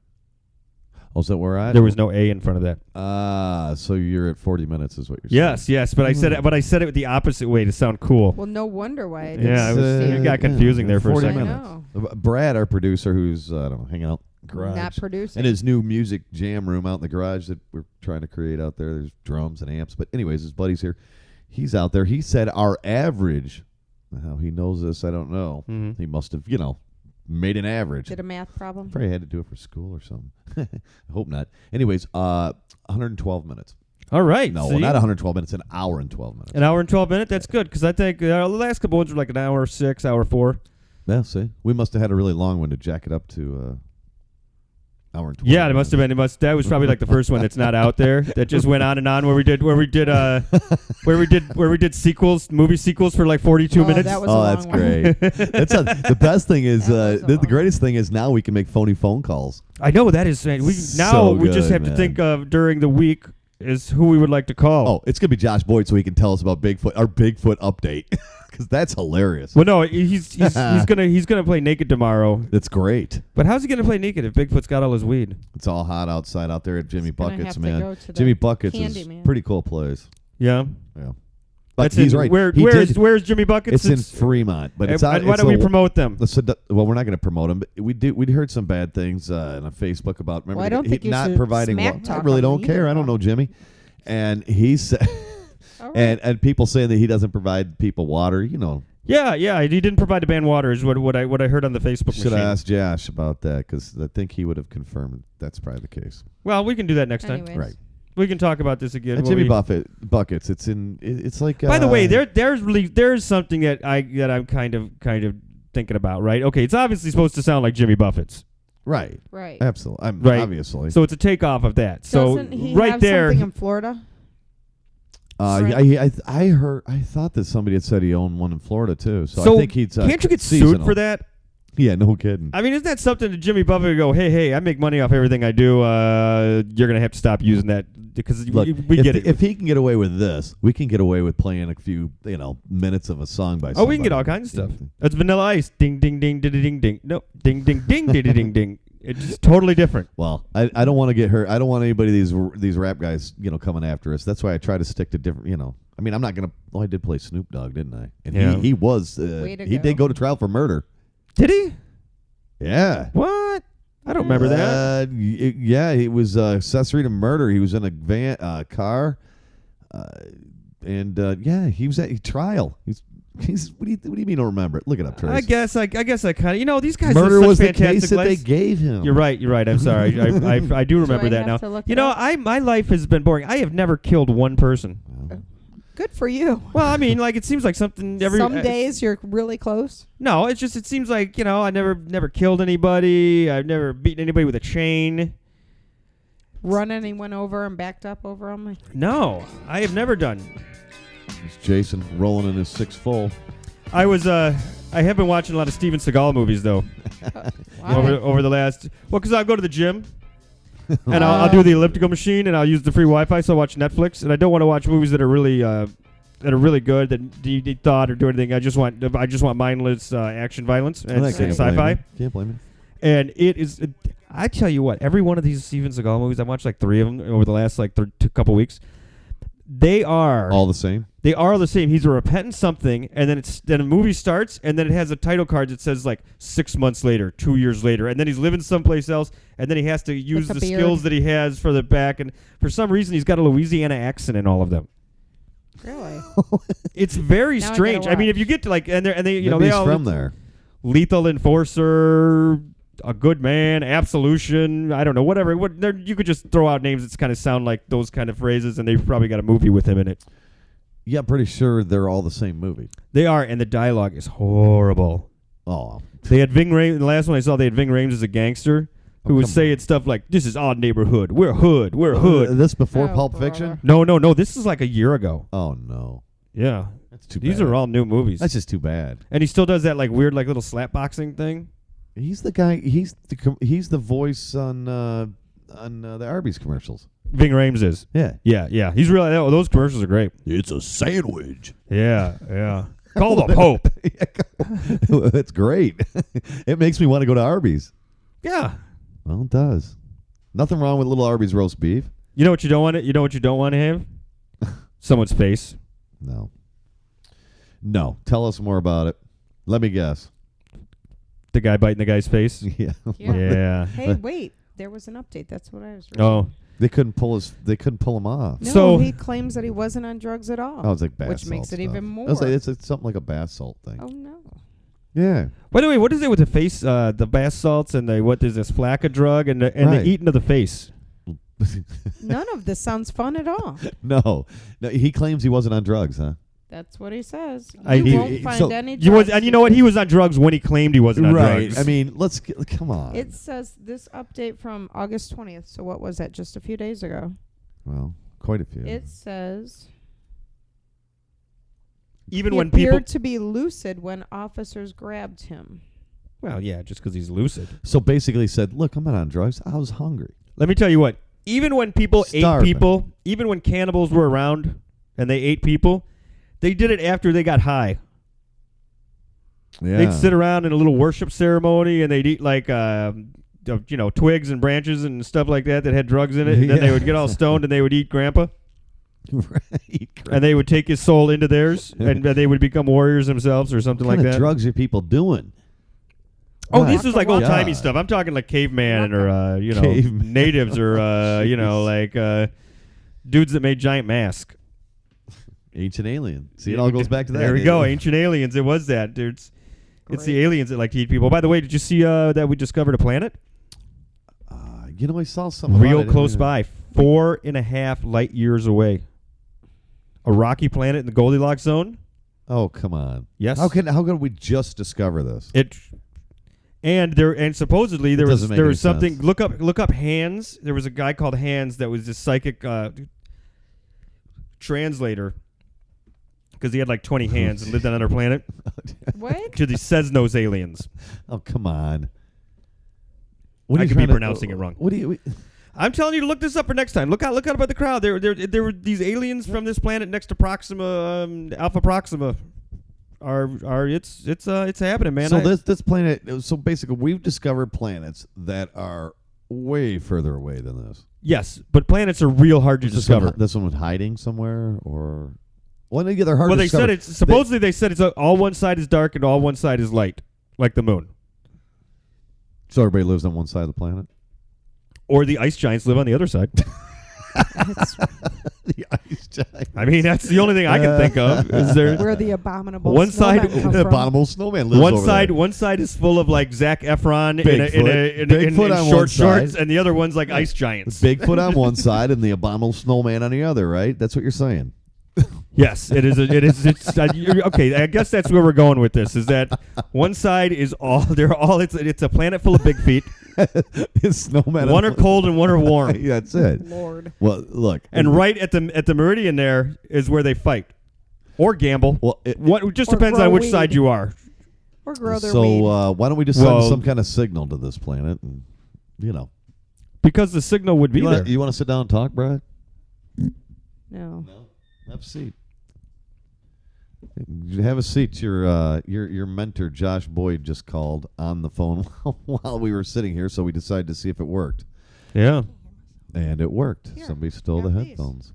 Oh, is that where we're at? There was no a in front of that. So you're at 40 minutes is what you're Yes, saying. yes, but I said it. But I said it the opposite way to sound cool. Well, no wonder why. I Yeah, didn't it was- understand. it got confusing there for a 40 second. I minutes. know. Brad, our producer, who's I don't know, hanging out in the garage, Not producing. in his new music jam room out in the garage that we're trying to create out there. There's drums and amps, but anyways, his buddy's here. He's out there. He said our average. How he knows this, I don't know. Mhm. He must have, made an average. Did a math problem? Probably had to do it for school or something. I hope not. Anyways, 112 minutes. All right. No, see? not 112 minutes. An hour and 12 minutes. An hour and 12 minutes. That's good because I think the last couple ones were like an hour 6, hour 4. Yeah, see, we must have had a really long one to jack it up to hour and 12. Yeah, it must have been. That was probably like the first one that's not out there. That just went on and on. Where we did sequels, movie sequels for like 42 Oh, minutes. that was a Oh, long that's one. great. The best thing is That was a the long greatest thing is now we can make phony phone calls. I know that is. We So we just good, have to man. think of during the week is who we would like to call. Oh, it's gonna be Josh Boyd, so he can tell us about Bigfoot, our Bigfoot update, because that's hilarious. Well, no, he's gonna play naked tomorrow. That's great. But how's he gonna play naked if Bigfoot's got all his weed? It's all hot outside out there at Jimmy He's gonna Buckets, have to man. go to the Jimmy Buckets is Handyman. pretty cool place. Yeah, Yeah, but that's he's in, right. Where He where's did- Jimmy Buckets? It's in Fremont, but it's out. and why it's don't we a- promote them? Well, we're not going to promote him, but we'd heard some bad things on Facebook about. Remember, Well, I don't think you not should providing. smack I talk really on don't him care. either, I don't though. know Jimmy, and he said, All right. and people saying that he doesn't provide people water. Yeah, he didn't provide the band water. Is what I heard on the Facebook Should machine. have asked Josh about that because I think he would have confirmed that's probably the case. Well, we can do that next time. Anyways. Right. We can talk about this again. And when Jimmy we- Buckets. It's like. By the way, there's something that I'm kind of thinking about. Right? Okay, it's obviously supposed to sound like Jimmy Buffett's. Right. Right. Absolutely. I'm Right. obviously. So it's a takeoff of that. So Doesn't he right have there, something in Florida? I thought that somebody had said he owned one in Florida too. So I think he's. Can't you get seasonal. sued for that? Yeah, no kidding. I mean, isn't that something that Jimmy Buffett would go, hey, I make money off everything I do. You're going to have to stop using that because Look, we if, get it. If he can get away with this, we can get away with playing a few, minutes of a song by. Oh, we can get somebody. all kinds of stuff. It's Vanilla Ice. Ding, ding, ding, ding, ding, ding. No, ding, ding, ding, ding, ding, ding. It's just totally different. Well, I don't want to get hurt. I don't want anybody these rap guys coming after us. That's why I try to stick to different. I mean, I'm not gonna. Oh, I did play Snoop Dogg, didn't I? And Yeah. he was. Way to he go. did go to trial for murder. Did he? Yeah. What? I don't remember that. Yeah, it was accessory to murder. He was in a car. yeah, he was at trial. He's what do you mean don't remember it? Look it up, Trace. I guess I kind of. These guys Murder live such was the fantastic case that they lives. gave him. You're right. I'm sorry. I do remember I that have to now. look You it know, up? my life has been boring. I have never killed one person. Good for you. Well, I mean, like it seems like something every Some days you're really close. No, it seems like I never killed anybody. I've never beaten anybody with a chain. Run anyone over and backed up over them. No, I have never done. It's Jason rolling in his 6 full. I have been watching a lot of Steven Seagal movies though. Over the last because I'll go to the gym and I'll do the elliptical machine and I'll use the free Wi-Fi, so I watch Netflix, and I don't want to watch movies that are really good that need thought or do anything. I just want mindless action violence and sci-fi. Can't blame me. And it is. I tell you what, every one of these Steven Seagal movies, I watched like 3 of them over the last like couple weeks. They are all the same. They are the same. He's a repentant something, and then a movie starts, and then it has a title card that says like 6 months later, 2 years later, and then he's living someplace else, and then he has to use the skills that he has for the back, and for some reason he's got a Louisiana accent in all of them. Really? It's very Now strange. I mean, if you get to like, and they you know, they all from there. Lethal Enforcer, A Good Man, Absolution, I don't know, whatever. You could just throw out names that kind of sound like those kind of phrases, and they've probably got a movie with him in it. Yeah, I'm pretty sure they're all the same movie. They are, and the dialogue is horrible. Oh. They had Ving Rhames, the last one I saw, they had Ving Rhames as a gangster who was saying stuff like, "This is our neighborhood. We're hood. We're hood." This before Pulp Fiction? No. This is like a year ago. Oh, no. Yeah. That's too These bad. are all new movies. That's just too bad. And he still does that like weird like little slap boxing thing. He's the guy. He's the voice on the Arby's commercials. Ving Rhames is. Yeah. Yeah. He's really, those commercials are great. It's a sandwich. Yeah. Call the Pope. That's great. It makes me want to go to Arby's. Yeah. Well, it does. Nothing wrong with little Arby's roast beef. You know what you don't want? You know what you don't want to have? Someone's face. No. Tell us more about it. Let me guess. The guy biting the guy's face. Yeah. Hey, wait. There was an update. That's what I was reading. Oh. They couldn't pull him off. No, So he claims that he wasn't on drugs at all. Oh, it's like bath which salt makes it stuff. even more. I was like, it's something like a bath salt thing. Oh no. Yeah. By the way, what is it with the face? The bath salts and what is this flakka drug and the eating of the face? None of this sounds fun at all. No. He claims he wasn't on drugs, huh? That's what he says. He You won't find any drugs. And you know what? He was on drugs when he claimed he wasn't on drugs. I mean, come on. It says this update from August 20th. So what was that? Just a few days ago. Well, quite a few. It says even he when appeared people to be lucid when officers grabbed him. Well, yeah, just because he's lucid. So basically said, look, I'm not on drugs. I was hungry. Let me tell you what. Even when people ate people, even when cannibals were around and they ate people, they did it after they got high. Yeah. They'd sit around in a little worship ceremony and they'd eat like twigs and branches and stuff like that had drugs in it, and then they would get all stoned and they would eat grandpa. Right. And they would take his soul into theirs and they would become warriors themselves or something What like kind of that. drugs are people doing? Oh, this is like Waka old-timey waka. stuff. I'm talking like caveman or Caveman. natives or dudes that made giant masks. Ancient alien. See, it all goes back to that. There we go. Ancient aliens. It was that, dudes. It's the aliens that like to eat people. By the way, did you see that we discovered a planet? I saw something Real about it. close by, 4.5 light years away. A rocky planet in the Goldilocks zone. Oh, come on. Yes. How can we just discover this? And supposedly there was doesn't make something. sense. Look up Hans. There was a guy called Hans that was this psychic translator because he had like 20 hands and lived on another planet. What? To the Cesnos aliens. Oh, come on. I could be pronouncing it wrong. What do you? I'm telling you to look this up for next time. Look out about the crowd. There were these aliens from this planet next to Proxima, Alpha Proxima. It's happening, man. So this planet. So basically, we've discovered planets that are way further away than this. Yes, but planets are real hard to discover. This one was hiding somewhere, or well, they're hard. Well, to they discover. said it's supposedly they said it's all one side is dark and all one side is light, like the moon. So everybody lives on one side of the planet. Or the ice giants live on the other side. The ice giant. I mean, that's the only thing I can think of. Is there Where the abominable One side- snowmen come The from. abominable snowman lives one over side? there. One side is full of like Zac Efron Bigfoot. in Bigfoot on one short side. shorts, and the other one's like ice giants. Bigfoot on one side and the abominable snowman on the other, right? That's what you're saying. Yes, it is. Okay, I guess that's where we're going with this. Is that one side is all they're all. It's a planet full of big feet. It's snowman. One are cold and one are warm. Yeah, that's it. Lord. Well, look. And right at the meridian there is where they fight or gamble. Well, What just Or depends grow on which weed. side you are. Or grow their so weed. why don't we just send Well- some kind of signal to this planet? And, Because the signal would be there. You want to sit down and talk, Brad? No. Have a seat. Have a seat. Your mentor Josh Boyd just called on the phone while we were sitting here, so we decided to see if it worked, Yeah. and it worked. Here, Somebody stole the grab these. headphones.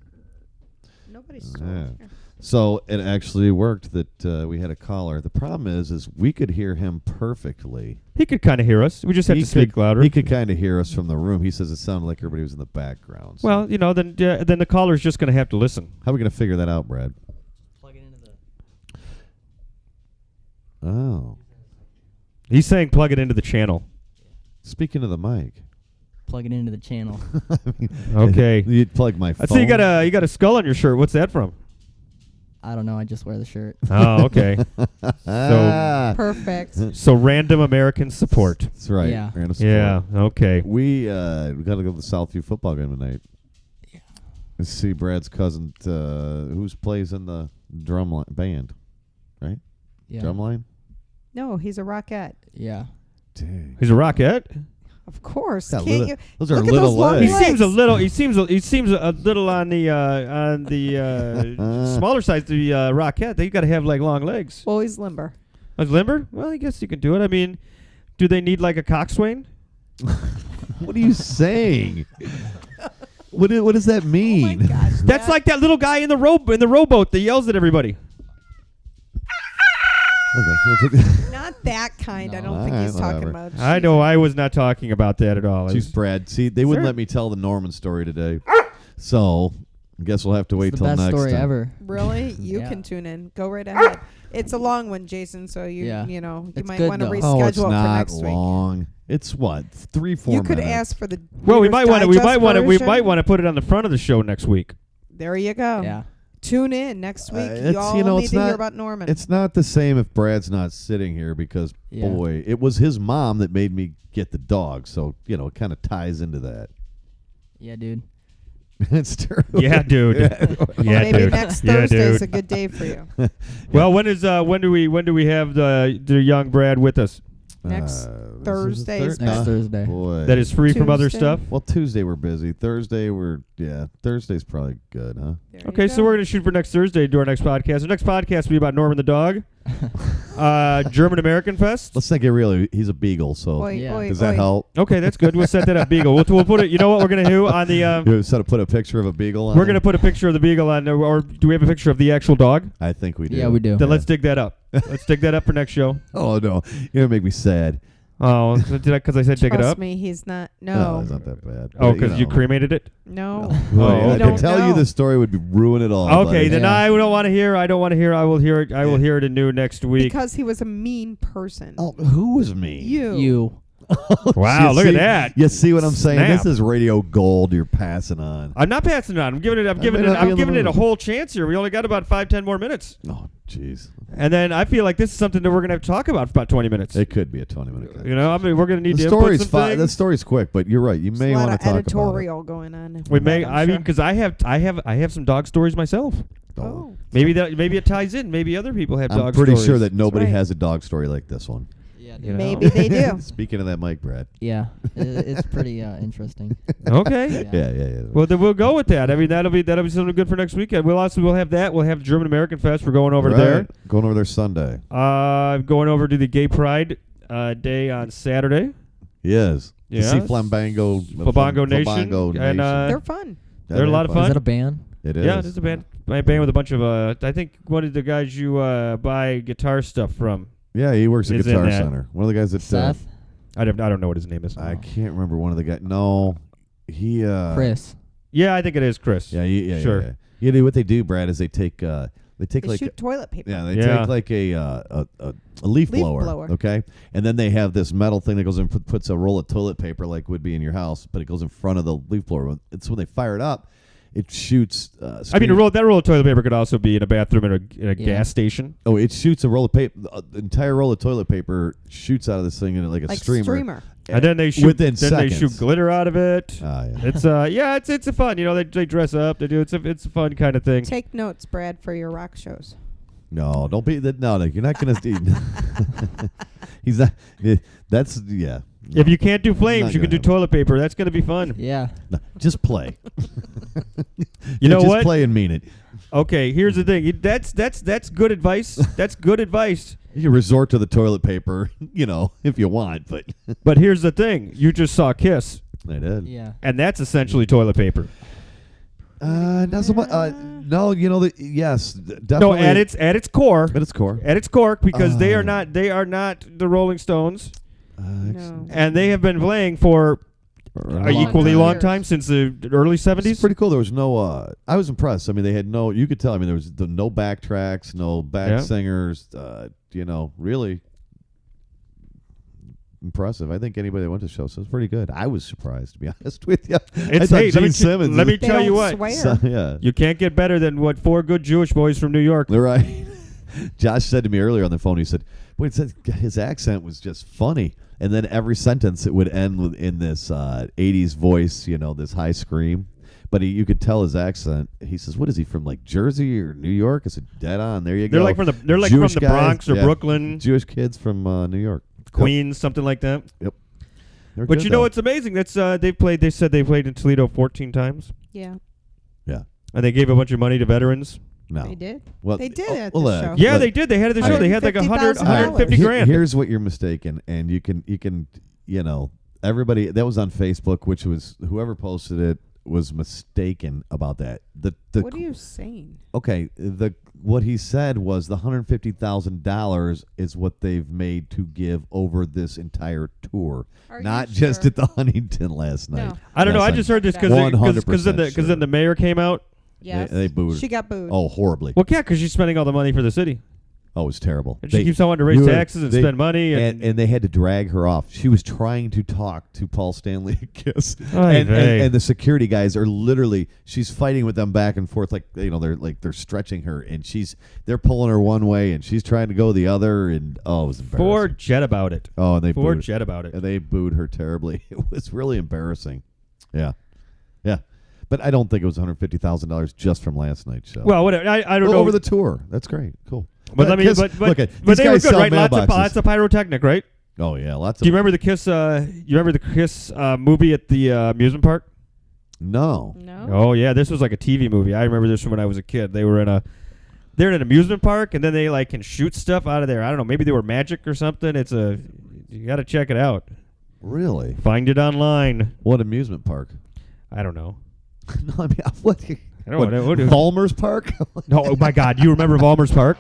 Nobody stole Yeah. it. Here. So it actually worked that we had a caller. The problem is we could hear him perfectly. He could kind of hear us. We just have to speak louder. He could kind of hear us from the room. He says it sounded like everybody was in the background. So Well, then the caller's just going to have to listen. how are we going to figure that out, Brad? Plug it into the. Oh, He's saying plug it into the channel. speaking of the mic. Plug it into the channel. Okay. You'd plug my phone. I see you got a skull on your shirt. What's that from? I don't know. I just wear the shirt. Oh, okay. Ah, Perfect. So random American support. that's right. Yeah. Random support. Yeah. Okay. We got to go to the Southview football game tonight. Yeah. Let's see Brad's cousin, who's plays in the band, right? Yeah. Drumline. No, he's a rockette. Yeah. Dang. He's a rockette. Of course. Got Can't little- you? those are look at little those long legs. He legs. seems a little. He seems a little on the smaller side of the rockette. They got to have like long legs. Well, he's limber. Like limber? Well, I guess you can do it. I mean, do they need like a coxswain? What are you saying? What does that Oh my mean? gosh. That's like that little guy in the rowboat that yells at everybody. Not that kind. I No. don't think he's Alright, talking whatever. about. I know I was not talking about that at all. I Jeez, was- Brad. See, they wouldn't Sir? let me tell the Norman story today, so I guess we'll have to wait It's till the best next story time. ever. Really? You Yeah. can tune in. Go right ahead. It's a long one, Jason. So you Yeah. you It's might good, want to though. reschedule Oh, it's it for not next week. long. It's what 3-4 You could minutes. ask for the. Well, we Reader's might want to. We Digest version. might want to put it on the front of the show next week. There you go. Yeah. Tune in next week. it's- You all you know, need it's to hear not- about Norman. It's not the same if Brad's not sitting here because Yeah. boy, it was his mom that made me get the dog. So it kind of ties into that. Yeah, dude. It's true. Yeah, dude. Well, Yeah, maybe dude. next Yeah, Thursday is dude. a good day for you. Well, when do we have the young Brad with us? Next This Thursday is is Next Thur- Thursday. Boy. That is free from other Tuesday. stuff. Well, Tuesday we're busy. Thursday Thursday's probably good, huh? There you Okay, so go. we're gonna shoot for next Thursday. Do our next podcast. Our next podcast will be about Norman the dog, German American Fest. Let's not get real. He's a beagle, so Oi, Yeah. oi, does that oi. help? Okay, that's good. We'll set that up. Beagle. We'll put it. You know what we're gonna do on the. You sort of put a picture of a beagle on We're there? gonna put a picture of the beagle on, there, or do we have a picture of the actual dog? I think we do. Yeah, we do. Then let's dig that up. Let's dig that up for next show. Oh, no. You're going to make me sad. Oh, because I said dig it Trust up. me, he's not. No, No, it's not that bad. Oh, But, because you know. cremated it. no. Well, Oh, I okay. could tell you No. the story would be ruin it all. Okay, buddy. then Yeah. I don't want to hear. I don't want to hear. I will hear it. I will hear it anew next week. Because he was a mean person. Oh, who was me? You. You. Wow, You look at see- that. You see what I'm saying? Snap. This is radio gold you're passing on. I'm not passing it on. I'm giving it. I'm may giving it. not be I'm in the giving it a mood. whole chance here. We only got about 5-10 more minutes, Oh, jeez. and then I feel like this is something that we're gonna have to talk about for about 20 minutes. It could be a 20-minute cut. You know, I mean, we're gonna need The to input story's some fine. The things. story's quick, but you're right. You There's may a lot want of to talk editorial going on. We with may. that, I'm I mean, sure. because I have some dog stories myself. about it. Oh. Maybe it ties in. Maybe other people have I'm dog pretty stories. sure that nobody right. has a dog story like this one. Yeah, You know? Maybe they do. Speaking of that mic, Brad. Yeah. It's pretty interesting. Okay. Yeah. Well, then we'll go with that. I mean, that'll be something good for next weekend. We'll have that. We'll have German American Fest. We're going over Right. there. Going over there Sunday. Going over to the Gay Pride Day on Saturday. He is. To see Yes. Flambango. Flambango Nation. Flambango And, Nation. They're fun. they're a lot of fun. fun. Is that a band? It is. Yeah, this is a band. My band with a bunch of I think one of the guys you buy guitar stuff from. Yeah, he works at Is in Guitar that. Center. One of the guys that Seth? I don't know what his name is. I can't remember one of the guys. No, he Chris. Yeah, I think it is Chris. Yeah, yeah, Sure. Yeah. You know what they do, Brad? Is they take They like shoot toilet paper. yeah, they Yeah. take like a leaf blower, okay, and then they have this metal thing that goes in puts a roll of toilet paper like would be in your house, but it goes in front of the leaf blower. It's when they fire it up, it shoots. I mean, that roll of toilet paper could also be in a bathroom in a gas station. Oh, it shoots a roll of paper. The entire roll of toilet paper shoots out of this thing in like a streamer. And then they shoot. Within then seconds. they shoot glitter out of it. Yeah. It's a fun. You know, they dress up. They do. It's a fun kind of thing. Take notes, Brad, for your rock shows. No, don't be that. No, you're not gonna. He's not. That's yeah. No, If you can't do flames, not you can gonna do toilet paper. That's gonna be fun. Yeah. no, just play. You know just what? Play and mean it. Okay, here's the thing. That's good advice. That's good advice. You can resort to the toilet paper, if you want, but But here's the thing. You just saw Kiss, I did. Yeah. and that's essentially toilet paper. Not so much. No, yes, No, definitely. at its core. At its core. At its core, because they are not the Rolling Stones, No. and they have been playing for an Long equally time. long time, since the early It's 70s. pretty cool. There was no. I was impressed. I mean, they had no. You could tell. I mean, there was no backtracks, no back Yeah. singers. Really impressive. I think anybody that went to the show says pretty good. I was surprised, to be honest with you. It's, I hey, thought let me Gene Simmons. let me They tell you don't what. swear. So, yeah. You can't get better than what 4 good Jewish boys from New York. They're right. Josh said to me earlier on the phone, he said, "Wait, his accent was just funny." And then every sentence it would end with in this 80s voice, this high scream. But you could tell his accent. He says, "What is he from? Like Jersey or New York?" I said, "Dead on. There you They're go." like from the Jewish from the guys, Bronx or yeah. Brooklyn, Jewish kids from New York, Queens, something like that. Yep. They're But good, you know though. what's amazing? That's They said they played in Toledo 14 times, Yeah, Yeah. and they gave a bunch of money to veterans. No. they did. Well, They did at well, the show. Yeah, look, they did. They had it at the show. They had like $150,000. 150 Here- grand. Here's what you're mistaken, and you can everybody that was on Facebook, which was whoever posted it was mistaken about that. The What are you saying? okay, what he said was the $150,000 is what they've made to give over this entire tour, Are you not just sure? at the Huntington last night. No. I don't know. I Yes, just heard this because 100% then sure. the mayor came out. Yes. They booed. She got booed. Oh, horribly. Well, yeah, because she's spending all the money for the city, Oh, it was terrible. and she keeps on wanting to raise you were- taxes and they- spend money. And they had to drag her off. She was trying to talk to Paul Stanley at Kiss, Oy and vey. the security guys are literally. She's fighting with them back and forth, they're stretching her, and they're pulling her one way, and she's trying to go the other, and it was embarrassing. Forget about it. Oh, and they booed. Forget about it. And they booed her terribly. It was really embarrassing. Yeah, yeah. But I don't think it was $150,000 just from last night's show. Well, whatever. I don't know. over the tour. That's great. Cool. but let me. Kiss- But look at but these they were guys good, sell right? mailboxes. Lots of pyrotechnic, right? Oh yeah, lots Do you of. remember the Kiss? You remember the Kiss movie at the amusement park? No. No. Oh yeah, this was like a TV movie. I remember this from when I was a kid. They're in an amusement park, and then they can shoot stuff out of there. I don't know. Maybe they were magic or something. You got to check it out. Really? Find it online. What amusement park? I don't know. No, I mean, what? I don't know. What- Vollmer's Park? No, oh my God! You remember Vollmer's Park?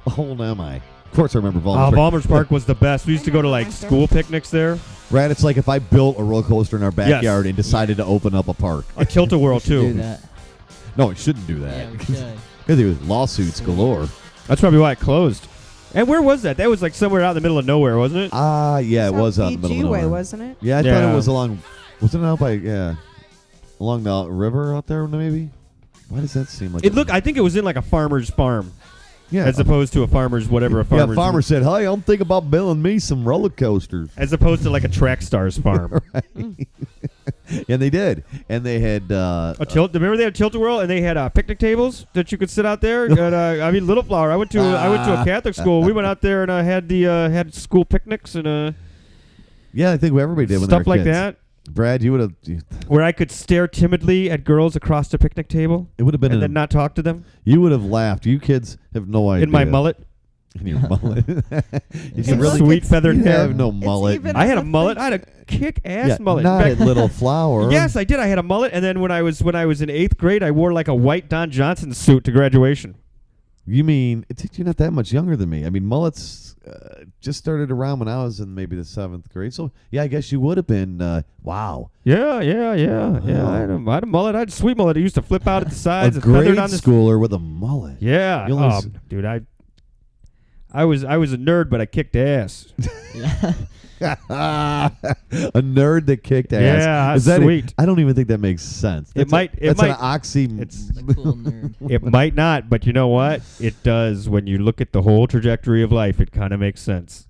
How old am I? Of course I remember Vollmer's Park. Vollmer's Park was the best. We used to go to like school picnics there. Brad, it's like if I built a roller coaster in our backyard Yes. and decided to open up a park. A Tilt-A-Whirl Do too. that. No, it shouldn't do Yeah, that. we should. Because there was lawsuits galore. That's probably why it closed. And where was that? That was like somewhere out in the middle of nowhere, wasn't it? Yeah, it South was out in the PG middle of way, nowhere. wasn't it? Yeah, I thought Yeah. it was wasn't it out by, along the river out there maybe? Why does that seem like I think it was in like a farmer's farm, yeah, as opposed to a farmer's whatever a yeah, farmer's. farmer said, "Hey, I'm thinking about building me some roller coasters." As opposed to like a Track Stars farm. And they did. And they had Remember they had Tilt-A-Whirl and they had picnic tables that you could sit out there. And, Little Flower. I went to a Catholic school. We went out there and had school picnics and yeah, I think everybody did when stuff they were like kids. that, Brad, you would have. where I could stare timidly at girls across the picnic table It would have been. and then not talk to them You would have laughed. You kids have no idea. in my mullet. In your mullet. You It's can really. Sweet feathered You hair. have no mullet. even- I had a That's a mullet. thing. I had a kick-ass Yeah, mullet. not In at fact- Little Flower. Yes, I did. I had a mullet, and then when I was in 8th grade, I wore like a white Don Johnson suit to graduation. You mean you're not that much younger than me? I mean, mullets just started around when I was in maybe the 7th grade. So yeah, I guess you would have been. Wow. Yeah. I had a mullet. I had a sweet mullet. I used to flip out at the sides A and feathered grade on the schooler with a mullet. Yeah. You only Dude, I was a nerd, but I kicked ass. Yeah. A nerd that kicked ass. Yeah, Is that sweet. I don't even think that makes sense. It might- That's an an oxy. It's The cool nerd. It might not, but you know what? It does. When you look at the whole trajectory of life, it kind of makes sense.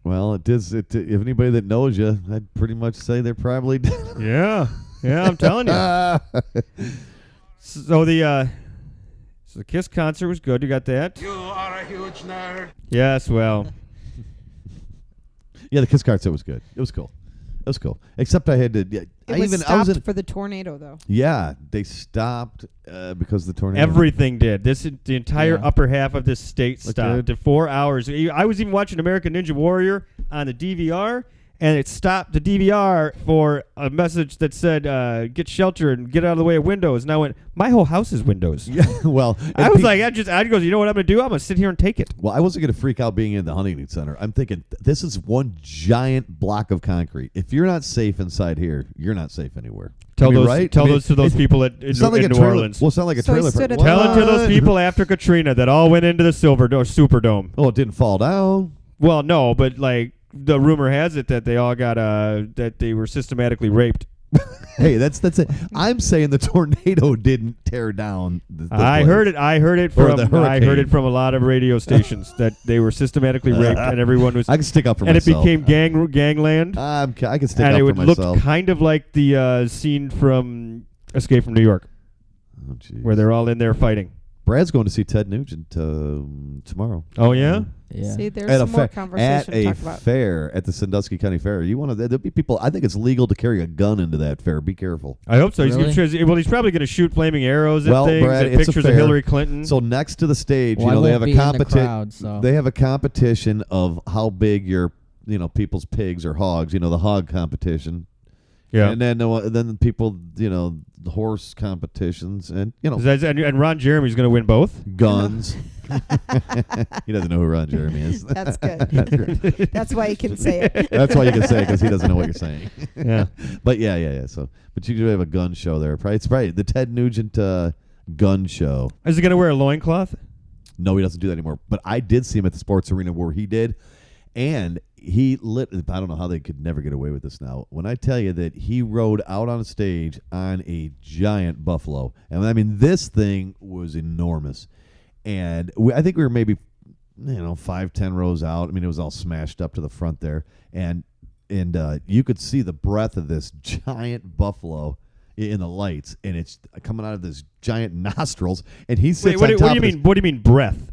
Well, it does. If anybody that knows you, I'd pretty much say they're probably. Yeah. I'm telling you. So the Kiss concert was good. You got that? You are a huge nerd. Yes. Well. Yeah, the Kiss concert was good. It was cool. It was cool. Except I had to. Yeah, It was stopped for the tornado, though. Yeah, they stopped because of the tornado. Everything did. The entire upper half of this state Looked stopped good. to 4 hours. I was even watching American Ninja Warrior on the DVR, and it stopped the DVR for a message that said, "Get shelter and get out of the way of windows." And I went, "My whole house is windows." Yeah, well, I was like, I goes, you know what I'm gonna do? I'm gonna sit here and take it. well, I wasn't going to freak out being in the Huntington Center. I'm thinking this is one giant block of concrete. If you're not safe inside here, you're not safe anywhere. Tell I mean, those, right? tell I mean, those to those people in It's not like New a trailer. Orleans. Well, it's not like a So he trailer. stood park. at the Tell it to those What? people after Katrina that all went into the Superdome. Oh, it didn't fall down. Well, no, but like the rumor has it that they all got that they were systematically raped. Hey, that's it. I'm saying the tornado didn't tear down. The I place. heard it. I heard it Or from. the I heard hurricane. it from a lot of radio stations that they were systematically raped and everyone was. I can stick up for and myself. it became gangland. I can stick And up it for would myself. look kind of like the scene from Escape from New York, Oh, jeez. where they're all in there fighting. Brad's going to see Ted Nugent tomorrow. Oh yeah. Yeah. See, there's At some more at conversation to a talk about. fair at the Sandusky County Fair. You want to? There'll be people. I think it's legal to carry a gun into that fair. Be careful. I hope so. Really? He's probably going to shoot flaming arrows at Well, things Brad, and it's a pictures of fair. Hillary Clinton. So next to the stage, Well, I they won't have a be in the competition. crowd, so. They have a competition of how big your people's pigs or hogs. The hog competition. yeah. And then people, the horse competitions and And Ron Jeremy's going to win both. guns. He doesn't know who Ron Jeremy is. That's good. That's why he can say it. That's why you can say it, because he doesn't know what you're saying. Yeah. But yeah. So, but you do have a gun show there. It's probably the Ted Nugent gun show. Is he going to wear a loincloth? No, he doesn't do that anymore. But I did see him at the sports arena where he did, and he lit. I don't know how they could never get away with this now. When I tell you that he rode out on stage on a giant buffalo, and I mean this thing was enormous, and I think we were maybe 5-10 rows out. I mean it was all smashed up to the front there, and you could see the breath of this giant buffalo in the lights, and it's coming out of this giant nostrils, and he sits Wait, on top what do you of this- mean? What do you mean breath?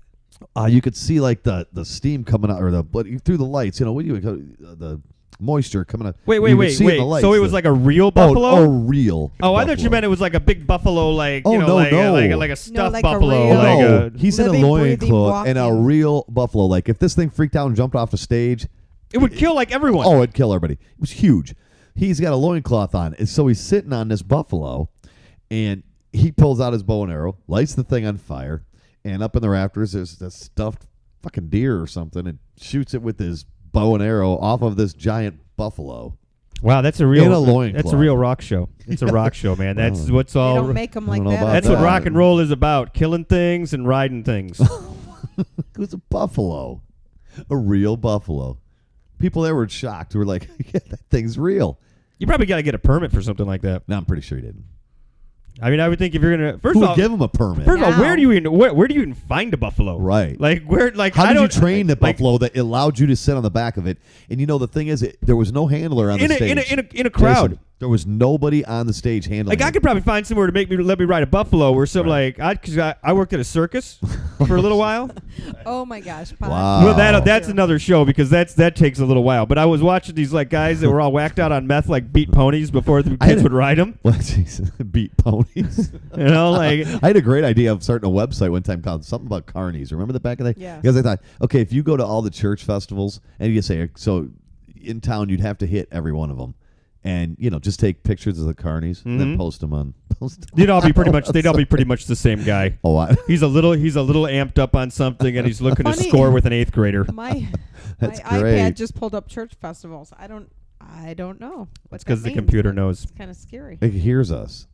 you could see like the steam coming out, but through the lights. What do you the moisture coming out? Wait. You could see in the lights So it was the- like a real buffalo? Oh, real. Oh, I thought you buffalo. meant it was like a big buffalo, like Oh, no, no. like a stuffed like a buffalo. real- Like No, a, he's in a living, breathing, loincloth and a walking. real buffalo. Like if this thing freaked out and jumped off the stage, it would kill like everyone. oh, it'd kill everybody. It was huge. He's got a loincloth on, and so he's sitting on this buffalo, and he pulls out his bow and arrow, lights the thing on fire, and up in the rafters there's this stuffed fucking deer or something, and shoots it with his bow and arrow off of this giant buffalo. Wow, that's a real In a loincloth. That's a real rock show. It's a rock show, man. That's Oh. what's They all. don't make them like know that. about That's that. what rock and roll is about: killing things and riding things. It was a buffalo, a real buffalo. People there were shocked. Were like, "Yeah, that thing's real." You probably got to get a permit for something like that. No, I'm pretty sure he didn't. I mean, I would think if you're gonna first Who of would all, give him a permit? first of all, Now. where do you even find a buffalo? Right. Like where? Like How I did you don't train the like, buffalo that allowed you to sit on the back of it? And the thing is, there was no handler on the stage. in a crowd? Jason, there was nobody on the stage handling. Like I it. could probably find somewhere to let me ride a buffalo, where some because I worked at a circus for a little while. Oh my gosh. Pop. Wow. Well, that's another show because that takes a little while. But I was watching these like guys that were all whacked out on meth, like beat ponies before the I kids had- would ride them. Well, Jesus, beat ponies. You know, like I had a great idea of starting a website one time called something about carnies. Remember the back of that? Yeah. Because I thought, okay, if you go to all the church festivals and you say, so in town, you'd have to hit every one of them. And, just take pictures of the carnies and then Mhm. post them on They'd all be pretty much the same guy. Oh, what? He's a little amped up on something, and he's looking to Funny. score with an 8th grader. My That's my great. iPad just pulled up church festivals. I don't know. That's because the computer knows. It's kind of scary. It hears us.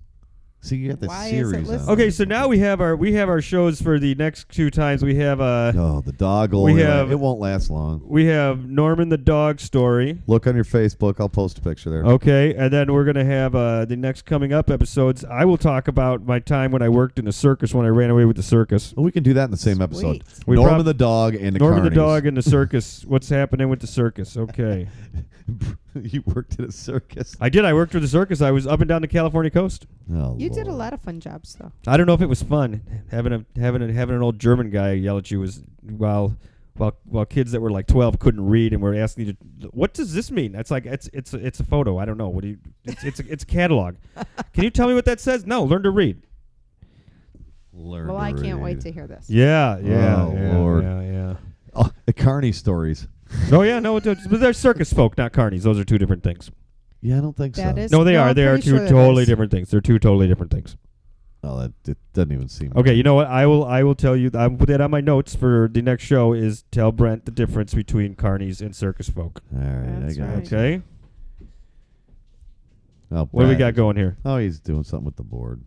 See, you got the Why is it series. listening? on. Okay, so now we have our shows for the next 2 times. We have Oh, the dog will. We have- It won't last long. we have Norman the dog story. Look on your Facebook. I'll post a picture there. Okay, and then we're gonna have the next coming up episodes. I will talk about my time when I worked in a circus when I ran away with the circus. Well, we can do that in the same episode. Sweet. We Norman prob- the dog and the Norman the carnies. dog and the circus. What's happening with the circus? Okay, You worked at a circus. I did. I worked with the circus. I was up and down the California coast. Oh, You did a Lord. lot of fun jobs though. I don't know if it was fun having an old German guy yell at you while kids that were like 12 couldn't read and were asking you to, what does this mean? It's like it's a photo. I don't know. What do you? It's a catalog. Can you tell me what that says? No, learn to read. Learn Well, to I can't wait read. to hear this. Yeah. Oh, Lord. Yeah. Oh, the carny stories. Oh yeah, no, but they're circus folk, not carnies. Those are 2 different things. Yeah, I don't think That so. is- No, they No, are. I'm They are pretty 2 sure that totally is. different things. They're 2 totally different things. Oh, that it doesn't even seem. Okay, you know what? I will tell you. I'll put that on my notes for the next show. Is tell Brent the difference between carnies and circus folk. All right, That's I got right. it. Okay. Oh, What do we Brad. got going here? Oh, he's doing something with the board.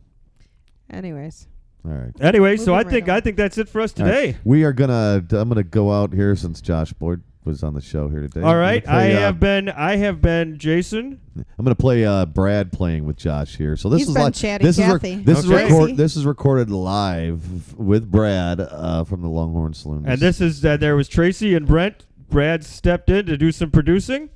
Anyways, All right. Anyway, so Moving right I on. think that's it for us All right. today. We are gonna. I'm gonna go out here since Josh Boyd was on the show here today. All right, I'm gonna play, I have been Jason. I'm gonna play Brad playing with Josh here. So this He's is been like chatty this Cathy. is this Okay. is Crazy. this is recorded live with Brad from the Longhorn Saloon. And this is there was Tracy and Brent. Brad stepped in to do some producing.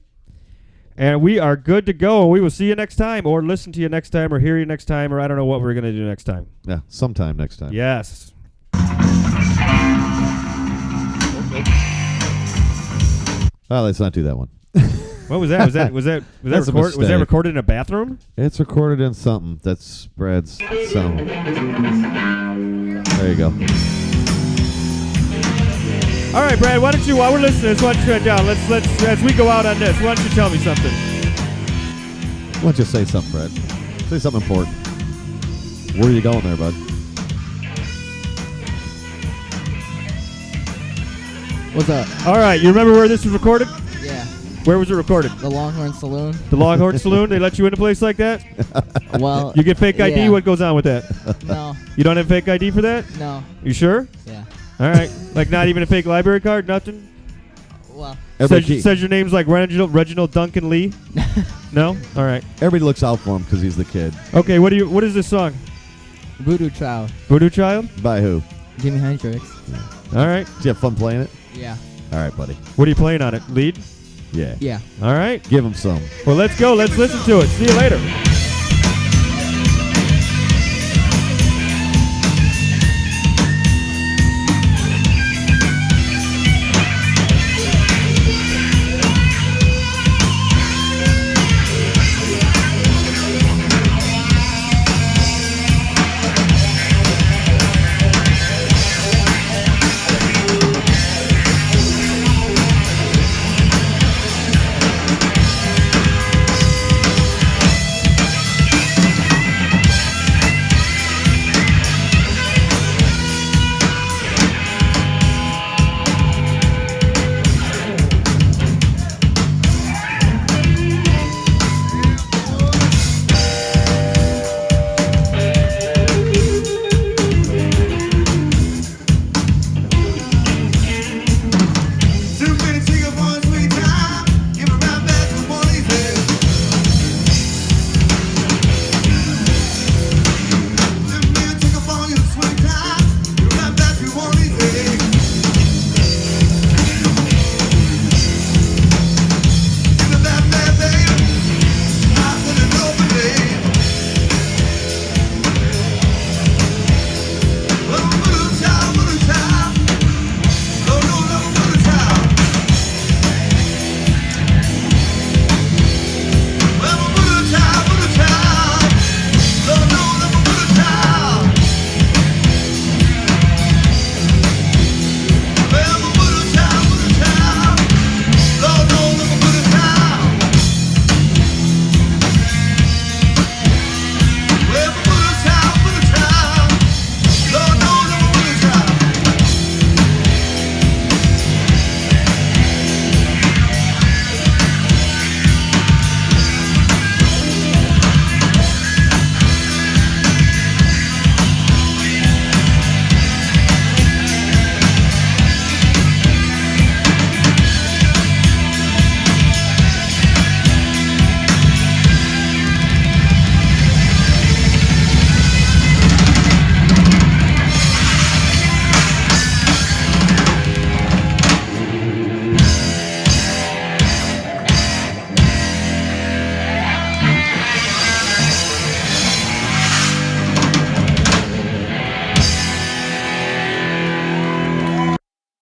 And we are good to go. We will see you next time, or listen to you next time, or hear you next time, or I don't know what we're going to do next time. Yeah, sometime next time. Yes. Oh, let's not do that one. What was that? Was that That's a was that mistake. recorded in a bathroom? It's recorded in something. That's Brad's sound. There you go. All right, Brad. Why don't you, while we're listening, why don't you head down? Let's as we go out on this. Why don't you tell me something? Why don't you say something, Brad? Say something important. Where are you going there, bud? What's up? All right. You remember where this was recorded? Yeah. Where was it recorded? The Longhorn Saloon. The Longhorn Saloon. They let you in a place like that? Well, You get fake ID. yeah. What goes on with that? No. You don't have fake ID for that? No. You sure? Yeah. All right. Like not even a fake library card? Nothing? Well, Says your name's like Reginald Duncan Lee? No? All right. Everybody looks out for him because he's the kid. Okay, what is this song? Voodoo Child. Voodoo Child? By who? Jimi Hendrix. All right. Did you have fun playing it? Yeah. All right, buddy. What are you playing on it? Lead? Yeah. Yeah. All right. Give him some. Well, let's go. Let's listen to it. See you later.